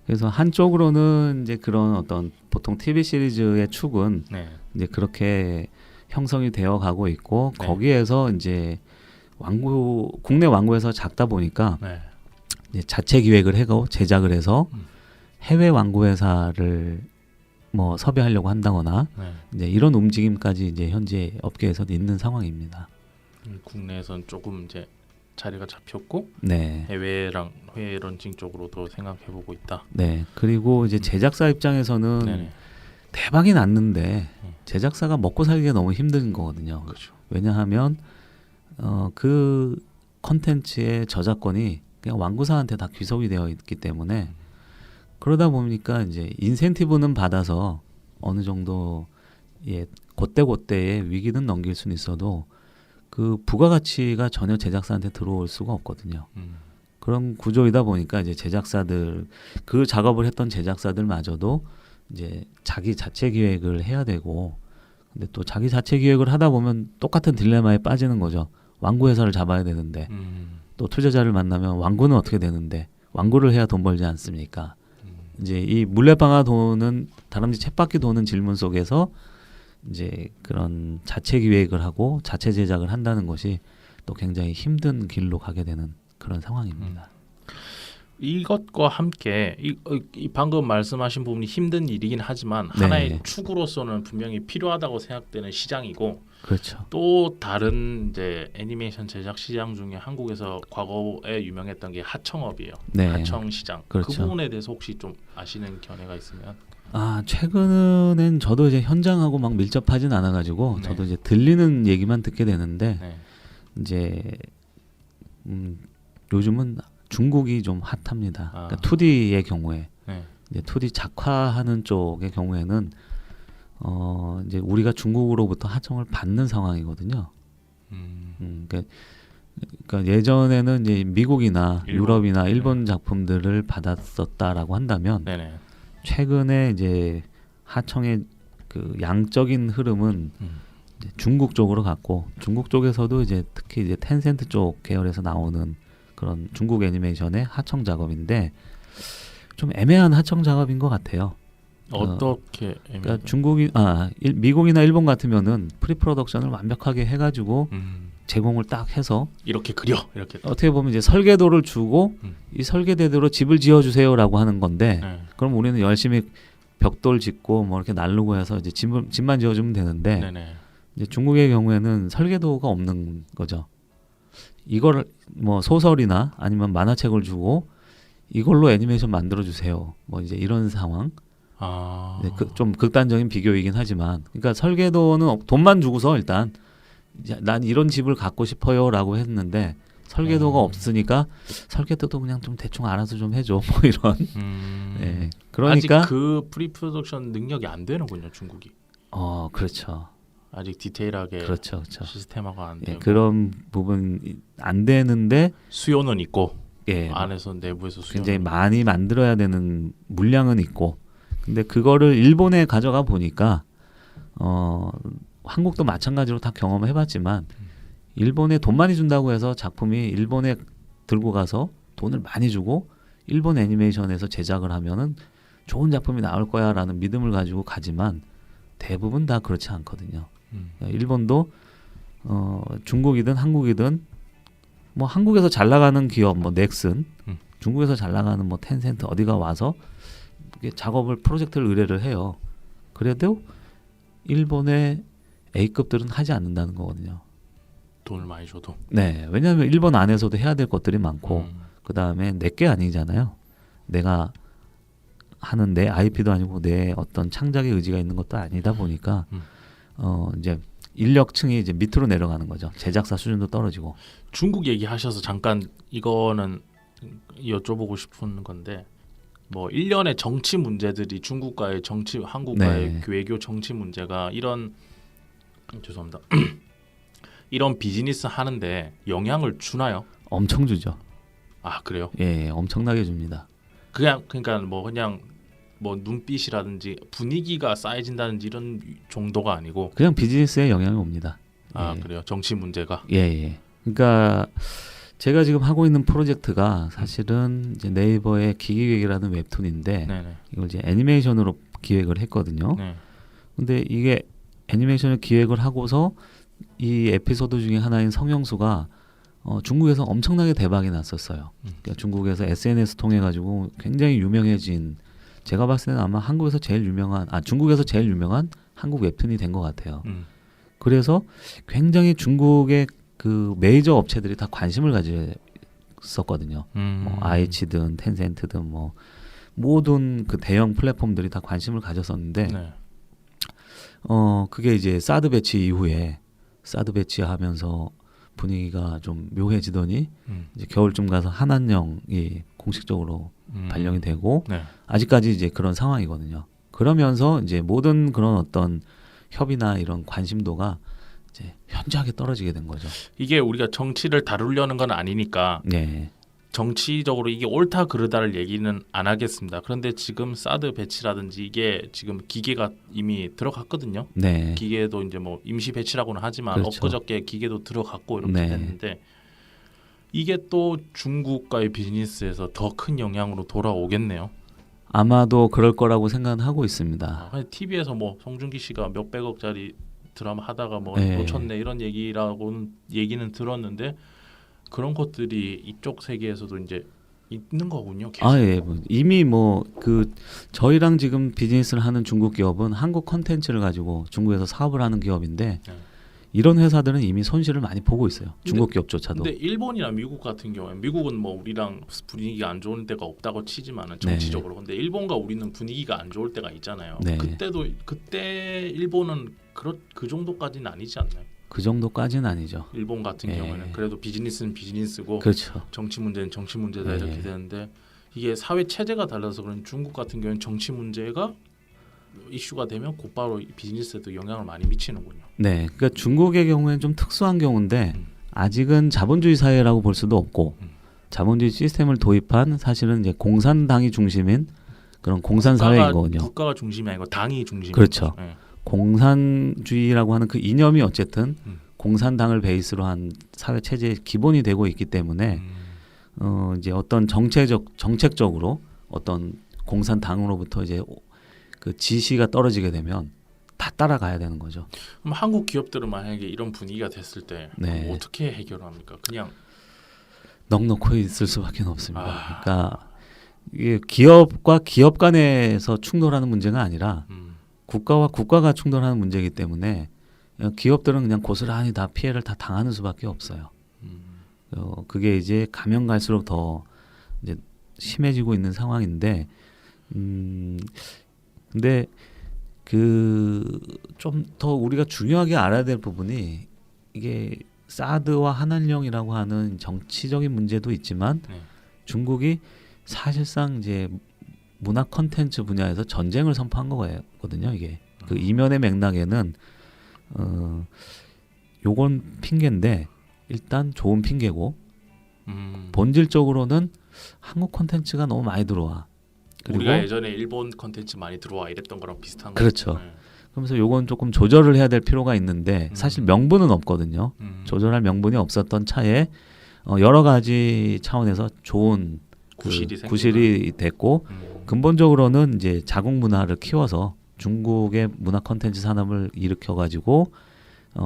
[SPEAKER 2] 그래서 한쪽으로는 이제 그런 어떤 보통 TV 시리즈의 축은
[SPEAKER 1] 네.
[SPEAKER 2] 이제 그렇게 형성이 되어 가고 있고
[SPEAKER 1] 네.
[SPEAKER 2] 거기에서 이제 국내 왕구에서 작다 보니까
[SPEAKER 1] 네.
[SPEAKER 2] 이제 자체 기획을 하고 제작을 해서
[SPEAKER 1] 음.
[SPEAKER 2] 해외 왕구 회사를 뭐 섭외하려고 한다거나
[SPEAKER 1] 네.
[SPEAKER 2] 이제 이런 움직임까지 이제 현재 업계에서 있는 상황입니다.
[SPEAKER 1] 국내에선 조금 이제 자리가 잡혔고
[SPEAKER 2] 네.
[SPEAKER 1] 해외 런칭 쪽으로도 생각해보고 있다.
[SPEAKER 2] 네. 그리고 이제 제작사 입장에서는
[SPEAKER 1] 네네.
[SPEAKER 2] 대박이 났는데
[SPEAKER 1] 음.
[SPEAKER 2] 제작사가 먹고 살기가 너무 힘든 거거든요.
[SPEAKER 1] 그렇죠.
[SPEAKER 2] 왜냐하면 그 컨텐츠의 저작권이 그냥 왕구사한테 다 귀속이 되어 있기 때문에 그러다 보니까 이제 인센티브는 받아서 어느 정도 그때의 위기는 넘길 수는 있어도 그 부가가치가 전혀 제작사한테 들어올 수가 없거든요. 그런 구조이다 보니까 이제 제작사들 그 작업을 했던 제작사들마저도 이제 자기 자체 기획을 해야 되고 근데 또 자기 자체 기획을 하다 보면 똑같은 딜레마에 빠지는 거죠. 왕구 회사를 잡아야 되는데 또 투자자를 만나면 왕구는 어떻게 되는데 왕구를 해야 돈 벌지 않습니까? 이제 이 물레방아 도는 다람쥐 쳇바퀴 도는 질문 속에서 이제 그런 자체 기획을 하고 자체 제작을 한다는 것이 또 굉장히 힘든 길로 가게 되는 그런 상황입니다.
[SPEAKER 1] 이것과 함께 이 방금 말씀하신 부분이 힘든 일이긴 하지만
[SPEAKER 2] 네.
[SPEAKER 1] 하나의 축으로서는 분명히 필요하다고 생각되는 시장이고
[SPEAKER 2] 그렇죠.
[SPEAKER 1] 또 다른 이제 애니메이션 제작 시장 중에 한국에서 과거에 유명했던 게 하청업이에요.
[SPEAKER 2] 네.
[SPEAKER 1] 하청 시장. 그
[SPEAKER 2] 그렇죠.
[SPEAKER 1] 부분에 대해서 혹시 좀 아시는 견해가 있으면
[SPEAKER 2] 최근엔 저도 이제 현장하고 막 밀접하진 않아가지고
[SPEAKER 1] 네.
[SPEAKER 2] 저도 이제 들리는 얘기만 듣게 되는데
[SPEAKER 1] 네.
[SPEAKER 2] 이제 요즘은 중국이 좀 핫합니다.
[SPEAKER 1] 아.
[SPEAKER 2] 그러니까 2D의 경우에
[SPEAKER 1] 네.
[SPEAKER 2] 이제 2D 작화하는 쪽의 경우에는 이제 우리가 중국으로부터 하청을 받는 상황이거든요. 그러니까 예전에는 이제 미국이나
[SPEAKER 1] 일본.
[SPEAKER 2] 유럽이나 일본 작품들을 받았었다라고 한다면
[SPEAKER 1] 네네.
[SPEAKER 2] 최근에 이제 하청의 그 양적인 흐름은 이제 중국 쪽으로 갔고 중국 쪽에서도 이제 특히 이제 텐센트 쪽 계열에서 나오는 그런 중국 애니메이션의 하청 작업인데 좀 애매한 하청 작업인 것 같아요.
[SPEAKER 1] 어떻게
[SPEAKER 2] 그러니까 미국이나 일본 같으면은 프리 프로덕션을 완벽하게 해가지고 제공을 딱 해서
[SPEAKER 1] 이렇게 그려 이렇게
[SPEAKER 2] 어떻게 보면 이제 설계도를 주고 이 설계대로 집을 지어주세요라고 하는 건데
[SPEAKER 1] 네.
[SPEAKER 2] 그럼 우리는 열심히 벽돌 짓고 뭐 이렇게 날르고 해서 이제 집만 지어주면 되는데
[SPEAKER 1] 네네.
[SPEAKER 2] 이제 중국의 경우에는 설계도가 없는 거죠. 이걸 뭐 소설이나 아니면 만화책을 주고 이걸로 애니메이션 만들어 주세요. 뭐 이제 이런 상황.
[SPEAKER 1] 아.
[SPEAKER 2] 네, 좀 극단적인 비교이긴 하지만, 그러니까 설계도는 돈만 주고서 일단 난 이런 집을 갖고 싶어요라고 했는데 설계도가 없으니까 설계도도 그냥 좀 대충 알아서 좀 해줘 뭐 이런. 네, 그러니까
[SPEAKER 1] 아직 그 프리프로덕션 능력이 안 되는군요 중국이.
[SPEAKER 2] 그렇죠.
[SPEAKER 1] 아직 디테일하게
[SPEAKER 2] 그렇죠.
[SPEAKER 1] 시스템화가 안
[SPEAKER 2] 예,
[SPEAKER 1] 되고
[SPEAKER 2] 그런 부분 안 되는데
[SPEAKER 1] 수요는 있고
[SPEAKER 2] 예,
[SPEAKER 1] 안에서 내부에서 수요는
[SPEAKER 2] 굉장히 많이 만들어야 되는 물량은 있고 근데 그거를 일본에 가져가 보니까 한국도 마찬가지로 다 경험을 해봤지만 일본에 돈 많이 준다고 해서 작품이 일본에 들고 가서 돈을 많이 주고 일본 애니메이션에서 제작을 하면은 좋은 작품이 나올 거야라는 믿음을 가지고 가지만 대부분 다 그렇지 않거든요. 일본도 중국이든 한국이든 뭐 한국에서 잘 나가는 기업 뭐 넥슨, 중국에서 잘 나가는 뭐 텐센트 어디가 와서 작업을 프로젝트를 의뢰를 해요. 그래도 일본의 A급들은 하지 않는다는 거거든요.
[SPEAKER 1] 돈을 많이 줘도.
[SPEAKER 2] 네, 왜냐하면 일본 안에서도 해야 될 것들이 많고
[SPEAKER 1] 음.
[SPEAKER 2] 그 다음에 내게 아니잖아요. 내가 하는 내 IP도 아니고 내 어떤 창작의 의지가 있는 것도 아니다 보니까 이제 인력층이 이제 밑으로 내려가는 거죠. 제작사 수준도 떨어지고.
[SPEAKER 1] 중국 얘기하셔서 잠깐 이거는 여쭤보고 싶은 건데 뭐 일련의 정치 문제들이 중국과의 정치 한국과의
[SPEAKER 2] 네.
[SPEAKER 1] 외교 정치 문제가 이런 죄송합니다. 이런 비즈니스 하는데 영향을 주나요?
[SPEAKER 2] 엄청 주죠.
[SPEAKER 1] 아 그래요?
[SPEAKER 2] 예, 엄청나게 줍니다.
[SPEAKER 1] 그냥 뭐 눈빛이라든지 분위기가 쌓여진다든지 이런 정도가 아니고
[SPEAKER 2] 그냥 비즈니스에 영향이 옵니다.
[SPEAKER 1] 아
[SPEAKER 2] 예.
[SPEAKER 1] 그래요? 정치 문제가
[SPEAKER 2] 예, 예. 그러니까 제가 지금 하고 있는 프로젝트가 사실은 이제 네이버의 기기객이라는 웹툰인데
[SPEAKER 1] 네네.
[SPEAKER 2] 이걸 이제 애니메이션으로 기획을 했거든요.
[SPEAKER 1] 네.
[SPEAKER 2] 근데 이게 애니메이션을 기획을 하고서 이 에피소드 중에 하나인 성형수가 중국에서 엄청나게 대박이 났었어요. 그러니까 중국에서 SNS 통해 가지고 굉장히 유명해진 제가 봤을 때는 아마 한국에서 제일 유명한 중국에서 제일 유명한 한국 웹툰이 된 것 같아요. 그래서 굉장히 중국의 그 메이저 업체들이 다 관심을 가졌었거든요. 뭐 아이치든 텐센트든 뭐 모든 그 대형 플랫폼들이 다 관심을 가졌었는데
[SPEAKER 1] 네.
[SPEAKER 2] 그게 이제 사드 배치 이후에 사드 배치하면서 분위기가 좀 묘해지더니 이제 겨울쯤 가서 한한령이 공식적으로 발령이 되고
[SPEAKER 1] 네.
[SPEAKER 2] 아직까지 이제 그런 상황이거든요. 그러면서 이제 모든 그런 어떤 협의나 이런 관심도가 이제 현저하게 떨어지게 된 거죠.
[SPEAKER 1] 이게 우리가 정치를 다루려는 건 아니니까
[SPEAKER 2] 네,
[SPEAKER 1] 정치적으로 이게 옳다 그르다를 얘기는 안 하겠습니다. 그런데 지금 사드 배치라든지 이게 지금 기계가 이미 들어갔거든요.
[SPEAKER 2] 네,
[SPEAKER 1] 기계도 이제 뭐 임시 배치라고는 하지만
[SPEAKER 2] 그렇죠.
[SPEAKER 1] 엊그저께 기계도 들어갔고 이렇게
[SPEAKER 2] 네.
[SPEAKER 1] 됐는데 이게 또 중국과의 비즈니스에서 더 큰 영향으로 돌아오겠네요.
[SPEAKER 2] 아마도 그럴 거라고 생각은 하고 있습니다.
[SPEAKER 1] TV에서 뭐 송중기 씨가 몇백억짜리 드라마 하다가 뭐
[SPEAKER 2] 네.
[SPEAKER 1] 놓쳤네 이런 얘기는 들었는데 그런 것들이 이쪽 세계에서도 이제 있는 거군요. 계속.
[SPEAKER 2] 예. 이미 뭐 그 저희랑 지금 비즈니스를 하는 중국 기업은 한국 컨텐츠를 가지고 중국에서 사업을 하는 기업인데
[SPEAKER 1] 네.
[SPEAKER 2] 이런 회사들은 이미 손실을 많이 보고 있어요. 중국 기업조차도.
[SPEAKER 1] 근데 일본이나 미국 같은 경우에 미국은 뭐 우리랑 분위기가 안 좋은 때가 없다고 치지만은 정치적으로 근데 일본과 우리는 분위기가 안 좋을 때가 있잖아요.
[SPEAKER 2] 네.
[SPEAKER 1] 그때 일본은 그 정도까지는 아니지 않나요?
[SPEAKER 2] 그 정도까지는 아니죠.
[SPEAKER 1] 일본 같은
[SPEAKER 2] 예.
[SPEAKER 1] 경우에는 그래도 비즈니스는 비즈니스고
[SPEAKER 2] 그렇죠.
[SPEAKER 1] 정치 문제는 정치 문제다
[SPEAKER 2] 네.
[SPEAKER 1] 이렇게 되는데 이게 사회 체제가 달라서 그런 중국 같은 경우는 정치 문제가 이슈가 되면 곧바로 비즈니스에도 영향을 많이 미치는군요.
[SPEAKER 2] 네, 그러니까 중국의 경우에는 좀 특수한 경우인데 아직은 자본주의 사회라고 볼 수도 없고 자본주의 시스템을 도입한 사실은 이제 공산당이 중심인 그런 공산 사회이거든요.
[SPEAKER 1] 국가가 중심이 아니고 당이 중심인
[SPEAKER 2] 그렇죠.
[SPEAKER 1] 거죠. 예.
[SPEAKER 2] 공산주의라고 하는 그 이념이 어쨌든 공산당을 베이스로 한 사회 체제의 기본이 되고 있기 때문에 이제 어떤 정책적으로 어떤 공산당으로부터 이제 그 지시가 떨어지게 되면 다 따라가야 되는 거죠.
[SPEAKER 1] 그럼 한국 기업들은 만약에 이런 분위기가 됐을 때
[SPEAKER 2] 네.
[SPEAKER 1] 그럼 어떻게 해결합니까? 그냥
[SPEAKER 2] 넉넉히 있을 수밖에 없습니다. 그러니까 이게 기업과 기업 간에서 충돌하는 문제가 아니라 국가와 국가가 충돌하는 문제이기 때문에 기업들은 그냥 고스란히 다 피해를 다 당하는 수밖에 없어요. 그게 이제 가면 갈수록 더 이제 심해지고 있는 상황인데, 근데 그 좀 더 우리가 중요하게 알아야 될 부분이 이게 사드와 한한령이라고 하는 정치적인 문제도 있지만
[SPEAKER 1] 네.
[SPEAKER 2] 중국이 사실상 이제 문화 콘텐츠 분야에서 전쟁을 선포한 거거든요. 이게 그 이면의 맥락에는 요건 핑계인데 일단 좋은 핑계고 본질적으로는 한국 콘텐츠가 너무 많이 들어와. 그리고
[SPEAKER 1] 우리가 예전에 일본 컨텐츠 많이 들어와 이랬던 거랑 비슷한
[SPEAKER 2] 그렇죠.
[SPEAKER 1] 거죠. 네.
[SPEAKER 2] 그러면서 요건 조금 조절을 해야 될 필요가 있는데 사실 명분은 없거든요. 조절할 명분이 없었던 차에 여러 가지 차원에서 좋은 구실이 됐고 근본적으로는 이제 자국 문화를 키워서 중국의 문화 콘텐츠 산업을 일으켜 가지고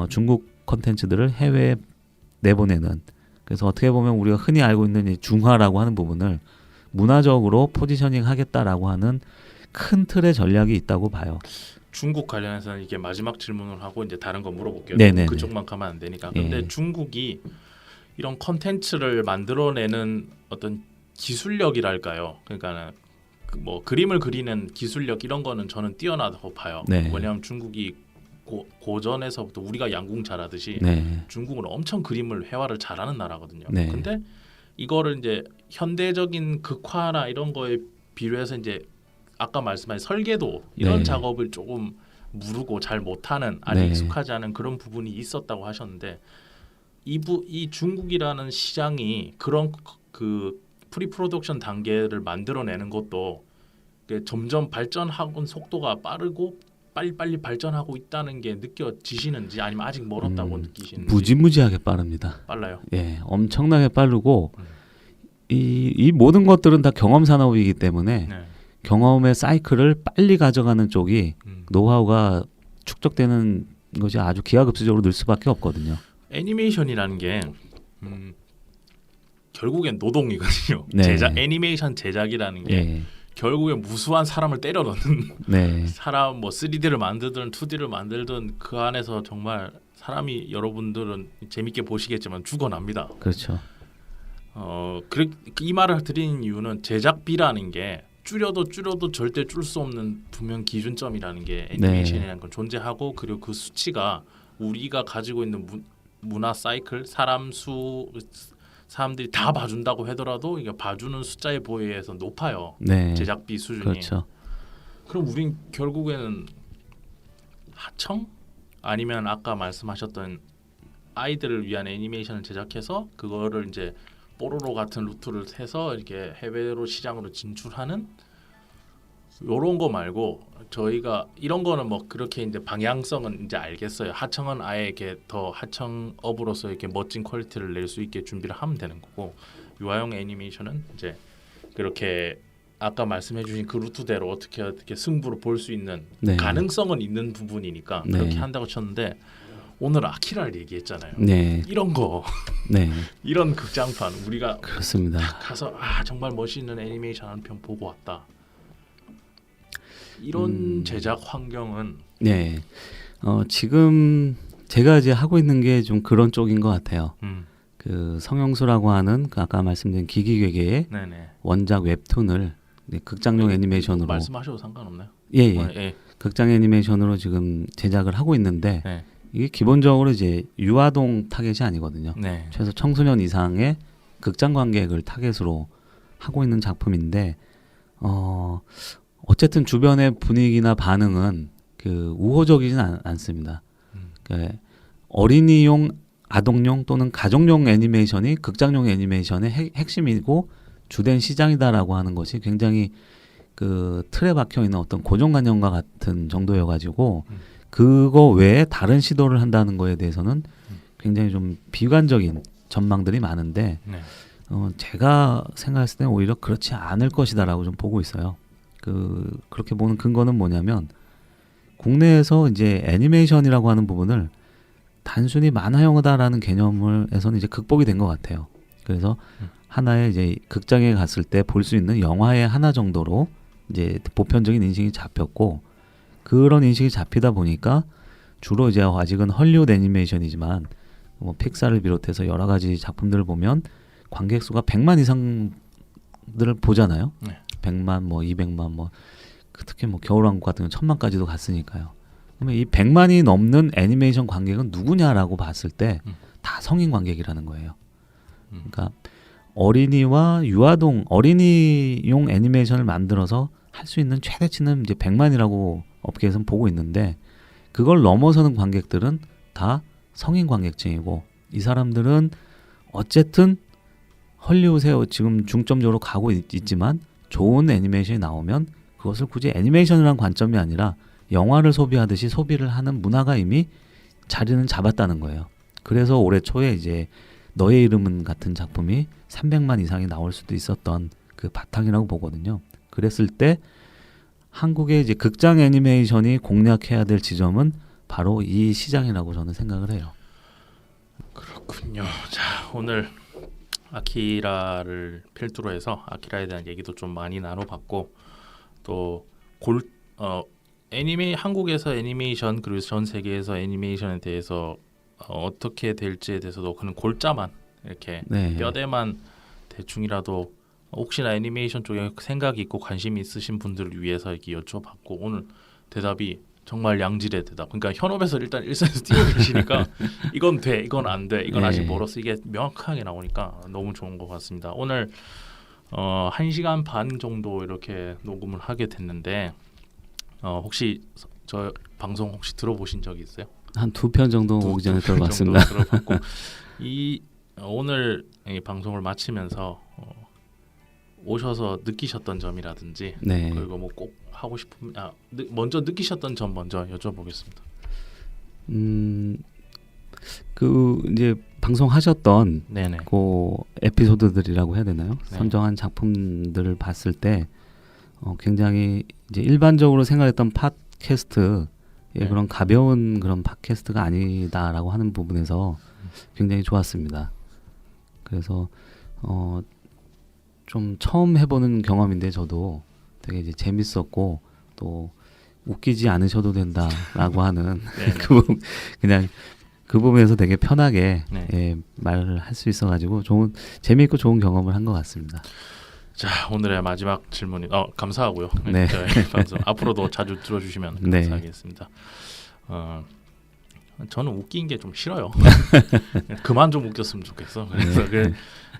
[SPEAKER 2] 중국 콘텐츠들을 해외에 내보내는 그래서 어떻게 보면 우리가 흔히 알고 있는 이 중화라고 하는 부분을 문화적으로 포지셔닝 하겠다라고 하는 큰 틀의 전략이 있다고 봐요.
[SPEAKER 1] 중국 관련해서는 이게 마지막 질문을 하고 이제 다른 거 물어볼게요.
[SPEAKER 2] 네네네.
[SPEAKER 1] 그쪽만 가면 안 되니까. 근데
[SPEAKER 2] 예.
[SPEAKER 1] 중국이 이런 컨텐츠를 만들어내는 어떤 기술력이랄까요? 그러니까는 뭐 그림을 그리는 기술력 이런 거는 저는 뛰어나다고 봐요.
[SPEAKER 2] 네.
[SPEAKER 1] 왜냐하면 중국이 고전에서부터 우리가 양궁 잘하듯이
[SPEAKER 2] 네.
[SPEAKER 1] 중국은 엄청 그림을 회화를 잘하는 나라거든요.
[SPEAKER 2] 네.
[SPEAKER 1] 근데 이거를 이제 현대적인 극화나 이런 거에 비례해서 이제 아까 말씀하신 설계도 이런
[SPEAKER 2] 네.
[SPEAKER 1] 작업을 조금 무르고 잘 못하는 아직
[SPEAKER 2] 네.
[SPEAKER 1] 익숙하지 않은 그런 부분이 있었다고 하셨는데 이 중국이라는 시장이 그런 그 프리 프로덕션 단계를 만들어내는 것도 점점 발전하고 속도가 빠르고 빨리빨리 발전하고 있다는 게 느껴지시는지 아니면 아직 멀었다고 느끼시는지.
[SPEAKER 2] 무지무지하게 빠릅니다.
[SPEAKER 1] 빨라요.
[SPEAKER 2] 예, 엄청나게 빠르고
[SPEAKER 1] 음.
[SPEAKER 2] 이 모든 것들은 다 경험 산업이기 때문에
[SPEAKER 1] 네.
[SPEAKER 2] 경험의 사이클을 빨리 가져가는 쪽이 노하우가 축적되는 것이 아주 기하급수적으로 늘 수밖에 없거든요.
[SPEAKER 1] 애니메이션이라는 게 결국엔 노동이거든요.
[SPEAKER 2] 네.
[SPEAKER 1] 애니메이션 제작이라는 게
[SPEAKER 2] 예,
[SPEAKER 1] 결국엔 무수한 사람을 때려 넣는
[SPEAKER 2] 네,
[SPEAKER 1] 사람 뭐 3D를 만들든 2D를 만들든 그 안에서 정말 사람이 여러분들은 재밌게 보시겠지만 죽어납니다.
[SPEAKER 2] 그렇죠.
[SPEAKER 1] 이 말을 드리는 이유는 제작비라는 게 줄여도 절대 줄 수 없는 분명 기준점이라는 게 애니메이션이라는 건 존재하고 그리고 그 수치가 우리가 가지고 있는 문화 사이클 사람들이 다 봐준다고 하더라도 이게 봐주는 숫자에 비해서 높아요.
[SPEAKER 2] 네,
[SPEAKER 1] 제작비 수준이.
[SPEAKER 2] 그렇죠.
[SPEAKER 1] 그럼 우린 결국에는 하청 아니면 아까 말씀하셨던 아이들을 위한 애니메이션을 제작해서 그거를 이제 뽀로로 같은 루트를 해서 이렇게 해외로 시장으로 진출하는 요런 거 말고 저희가 이런 거는 뭐 그렇게 이제 방향성은 이제 알겠어요. 하청은 아예 이렇게 더 하청업으로서 이렇게 멋진 퀄리티를 낼 수 있게 준비를 하면 되는 거고 유아용 애니메이션은 이제 그렇게 아까 말씀해주신 그 루트대로 어떻게 승부를 볼 수 있는
[SPEAKER 2] 네.
[SPEAKER 1] 가능성은 있는 부분이니까
[SPEAKER 2] 네.
[SPEAKER 1] 그렇게 한다고 쳤는데 오늘 아키라를 얘기했잖아요.
[SPEAKER 2] 네,
[SPEAKER 1] 이런 거
[SPEAKER 2] 네,
[SPEAKER 1] 이런 극장판 우리가
[SPEAKER 2] 그렇습니다.
[SPEAKER 1] 가서 정말 멋있는 애니메이션 한 편 보고 왔다. 이런 제작 환경은
[SPEAKER 2] 네, 지금 제가 이제 하고 있는 게 좀 그런 쪽인 것 같아요. 그 성형수라고 하는 그 아까 말씀드린 기기괴계의
[SPEAKER 1] 네네.
[SPEAKER 2] 원작 웹툰을 극장용 애니메이션으로
[SPEAKER 1] 말씀하셔도 상관없나요?
[SPEAKER 2] 예, 예.
[SPEAKER 1] 예.
[SPEAKER 2] 극장 애니메이션으로 지금 제작을 하고 있는데
[SPEAKER 1] 네.
[SPEAKER 2] 이게 기본적으로 이제 유아동 타겟이 아니거든요.
[SPEAKER 1] 네.
[SPEAKER 2] 최소 청소년 이상의 극장 관객을 타겟으로 하고 있는 작품인데 어쨌든 주변의 분위기나 반응은 그 우호적이진 않습니다. 그러니까 어린이용, 아동용 또는 가정용 애니메이션이 극장용 애니메이션의 핵심이고 주된 시장이다라고 하는 것이 굉장히 그 틀에 박혀 있는 어떤 고정관념과 같은 정도여가지고 그거 외에 다른 시도를 한다는 거에 대해서는 굉장히 좀 비관적인 전망들이 많은데
[SPEAKER 1] 네.
[SPEAKER 2] 제가 생각했을 때는 오히려 그렇지 않을 것이다라고 좀 보고 있어요. 그렇게 보는 근거는 뭐냐면 국내에서 이제 애니메이션이라고 하는 부분을 단순히 만화영화다라는 개념을에서는 이제 극복이 된 것 같아요. 그래서 하나의 이제 극장에 갔을 때 볼 수 있는 영화의 하나 정도로 이제 보편적인 인식이 잡혔고 그런 인식이 잡히다 보니까 주로 이제 아직은 헐리우드 애니메이션이지만 뭐 픽사를 비롯해서 여러 가지 작품들을 보면 관객 수가 100만 이상들을 보잖아요.
[SPEAKER 1] 네.
[SPEAKER 2] 100만 뭐 200만 뭐 특히 뭐 겨울왕국 같은 경우 1000만까지도 갔으니까요. 그러면 이 100만이 넘는 애니메이션 관객은 누구냐라고 봤을 때 다 성인 관객이라는 거예요. 그러니까 어린이와 유아동 어린이용 애니메이션을 만들어서 할 수 있는 최대치는 이제 100만이라고 업계에서는 보고 있는데 그걸 넘어서는 관객들은 다 성인 관객층이고 이 사람들은 어쨌든 헐리우드에 지금 중점적으로 가고 있지만 좋은 애니메이션이 나오면 그것을 굳이 애니메이션이라는 관점이 아니라 영화를 소비하듯이 소비를 하는 문화가 이미 자리는 잡았다는 거예요. 그래서 올해 초에 이제 너의 이름은 같은 작품이 300만 이상이 나올 수도 있었던 그 바탕이라고 보거든요. 그랬을 때 한국의 이제 극장 애니메이션이 공략해야 될 지점은 바로 이 시장이라고 저는 생각을 해요.
[SPEAKER 1] 그렇군요. 자, 오늘 아키라를 필두로 해서 아키라에 대한 얘기도 좀 많이 나눠봤고 또 한국에서 애니메이션 그리고 전 세계에서 애니메이션에 대해서 어떻게 될지에 대해서도 그는 골자만 이렇게
[SPEAKER 2] 네.
[SPEAKER 1] 뼈대만 대충이라도 혹시나 애니메이션 쪽에 생각이 있고 관심이 있으신 분들을 위해서 이렇게 여쭤봤고 오늘 대답이 정말 양질의 대답. 그러니까 현업에서 일단 일선에서 뛰고 계시니까 이건 돼, 이건 안 돼, 이건
[SPEAKER 2] 네.
[SPEAKER 1] 아직 멀었어. 이게 명확하게 나오니까 너무 좋은 것 같습니다. 오늘 1시간 반 정도 이렇게 녹음을 하게 됐는데 혹시 저 방송 혹시 들어보신 적이 있어요?
[SPEAKER 2] 한 2편 정도 오기 전에 들어봤습니다.
[SPEAKER 1] 정도 들어봤고 오늘 이 방송을 마치면서 오셔서 느끼셨던 점이라든지
[SPEAKER 2] 네.
[SPEAKER 1] 그리고 뭐 꼭 하고 싶은 먼저 느끼셨던 점 먼저 여쭤보겠습니다.
[SPEAKER 2] 그 이제 방송하셨던
[SPEAKER 1] 네네.
[SPEAKER 2] 그 에피소드들이라고 해야 되나요?
[SPEAKER 1] 네.
[SPEAKER 2] 선정한 작품들을 봤을 때 굉장히 이제 일반적으로 생각했던 팟캐스트의
[SPEAKER 1] 네.
[SPEAKER 2] 그런 가벼운 그런 팟캐스트가 아니다라고 하는 부분에서 굉장히 좋았습니다. 그래서 좀 처음 해보는 경험인데 저도 되게 이제 재밌었고 또 웃기지 않으셔도 된다라고 하는
[SPEAKER 1] 네네.
[SPEAKER 2] 그냥 그 부분에서 되게 편하게
[SPEAKER 1] 네.
[SPEAKER 2] 예, 말을 할 수 있어가지고 재미있고 좋은 경험을 한 것 같습니다.
[SPEAKER 1] 자 오늘의 마지막 질문이 감사하고요.
[SPEAKER 2] 네.
[SPEAKER 1] 저희 방송 앞으로도 자주 들어주시면
[SPEAKER 2] 네.
[SPEAKER 1] 감사하겠습니다. 저는 웃긴 게 좀 싫어요. 그만 좀 웃겼으면 좋겠어.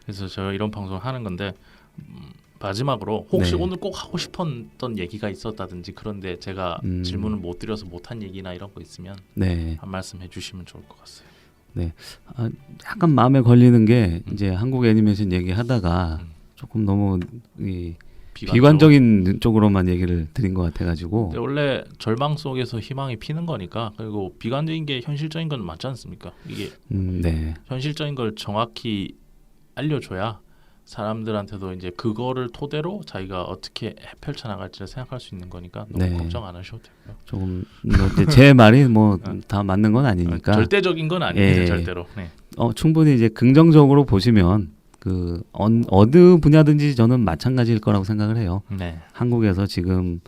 [SPEAKER 1] 그래서 저 이런 방송 하는 건데 마지막으로 혹시
[SPEAKER 2] 네.
[SPEAKER 1] 오늘 꼭 하고 싶었던 얘기가 있었다든지 그런데 제가 질문을 못 드려서 못한 얘기나 이런 거 있으면
[SPEAKER 2] 네.
[SPEAKER 1] 한 말씀 해주시면 좋을 것 같아요.
[SPEAKER 2] 약간 마음에 걸리는 게 이제 한국 애니메이션 얘기하다가 조금 너무 이 비관적인 쪽으로만 얘기를 드린 것 같아가지고
[SPEAKER 1] 근데 원래 절망 속에서 희망이 피는 거니까 그리고 비관적인 게 현실적인 건 맞지 않습니까? 이게
[SPEAKER 2] 네.
[SPEAKER 1] 현실적인 걸 정확히 알려줘야 사람들한테도 이제 그거를 토대로 자기가 어떻게 펼쳐나갈지를 생각할 수 있는 거니까 너무
[SPEAKER 2] 네.
[SPEAKER 1] 걱정 안 하셔도 되고요.
[SPEAKER 2] 조금 뭐 이제 제 말이 뭐 다 맞는 건 아니니까
[SPEAKER 1] 절대적인 건 아니에요.
[SPEAKER 2] 예.
[SPEAKER 1] 절대로. 네.
[SPEAKER 2] 충분히 이제 긍정적으로 보시면 그 어느 분야든지 저는 마찬가지일 거라고 생각을 해요.
[SPEAKER 1] 네.
[SPEAKER 2] 한국에서 지금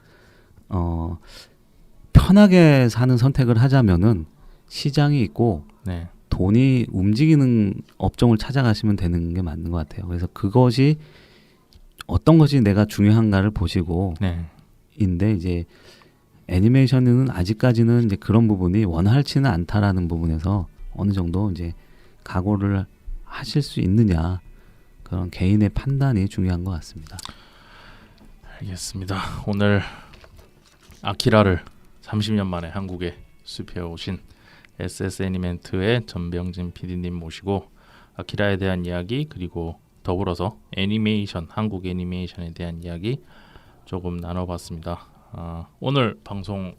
[SPEAKER 2] 편하게 사는 선택을 하자면은 시장이 있고
[SPEAKER 1] 네.
[SPEAKER 2] 돈이 움직이는 업종을 찾아가시면 되는 게 맞는 것 같아요. 그래서 그것이 어떤 것이 내가 중요한가를 보시고
[SPEAKER 1] 네.
[SPEAKER 2] 인데 이제 애니메이션은 아직까지는 이제 그런 부분이 원활치는 않다라는 부분에서 어느 정도 이제 각오를 하실 수 있느냐 그런 개인의 판단이 중요한 것 같습니다.
[SPEAKER 1] 알겠습니다. 오늘 아키라를 30년 만에 한국에 수입해 오신 SS 애니멘트의 전병진 PD님 모시고 아키라에 대한 이야기 그리고 더불어서 애니메이션 한국 애니메이션에 대한 이야기 조금 나눠봤습니다. 오늘 방송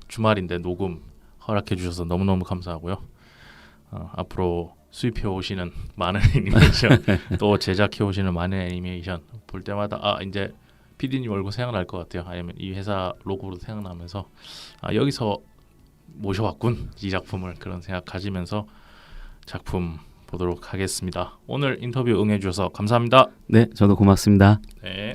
[SPEAKER 1] 주말인데 녹음 허락해 주셔서 너무너무 감사하고요. 앞으로 수입해 오시는 많은 애니메이션 또 제작해 오시는 많은 애니메이션 볼 때마다 이제 PD님 얼굴 생각날 것 같아요. 아니면 이 회사 로고로 생각나면서 여기서 모셔왔군 이 작품을 그런 생각 가지면서 작품 보도록 하겠습니다. 오늘 인터뷰 응해주셔서 감사합니다.
[SPEAKER 2] 네, 저도 고맙습니다.
[SPEAKER 1] 네.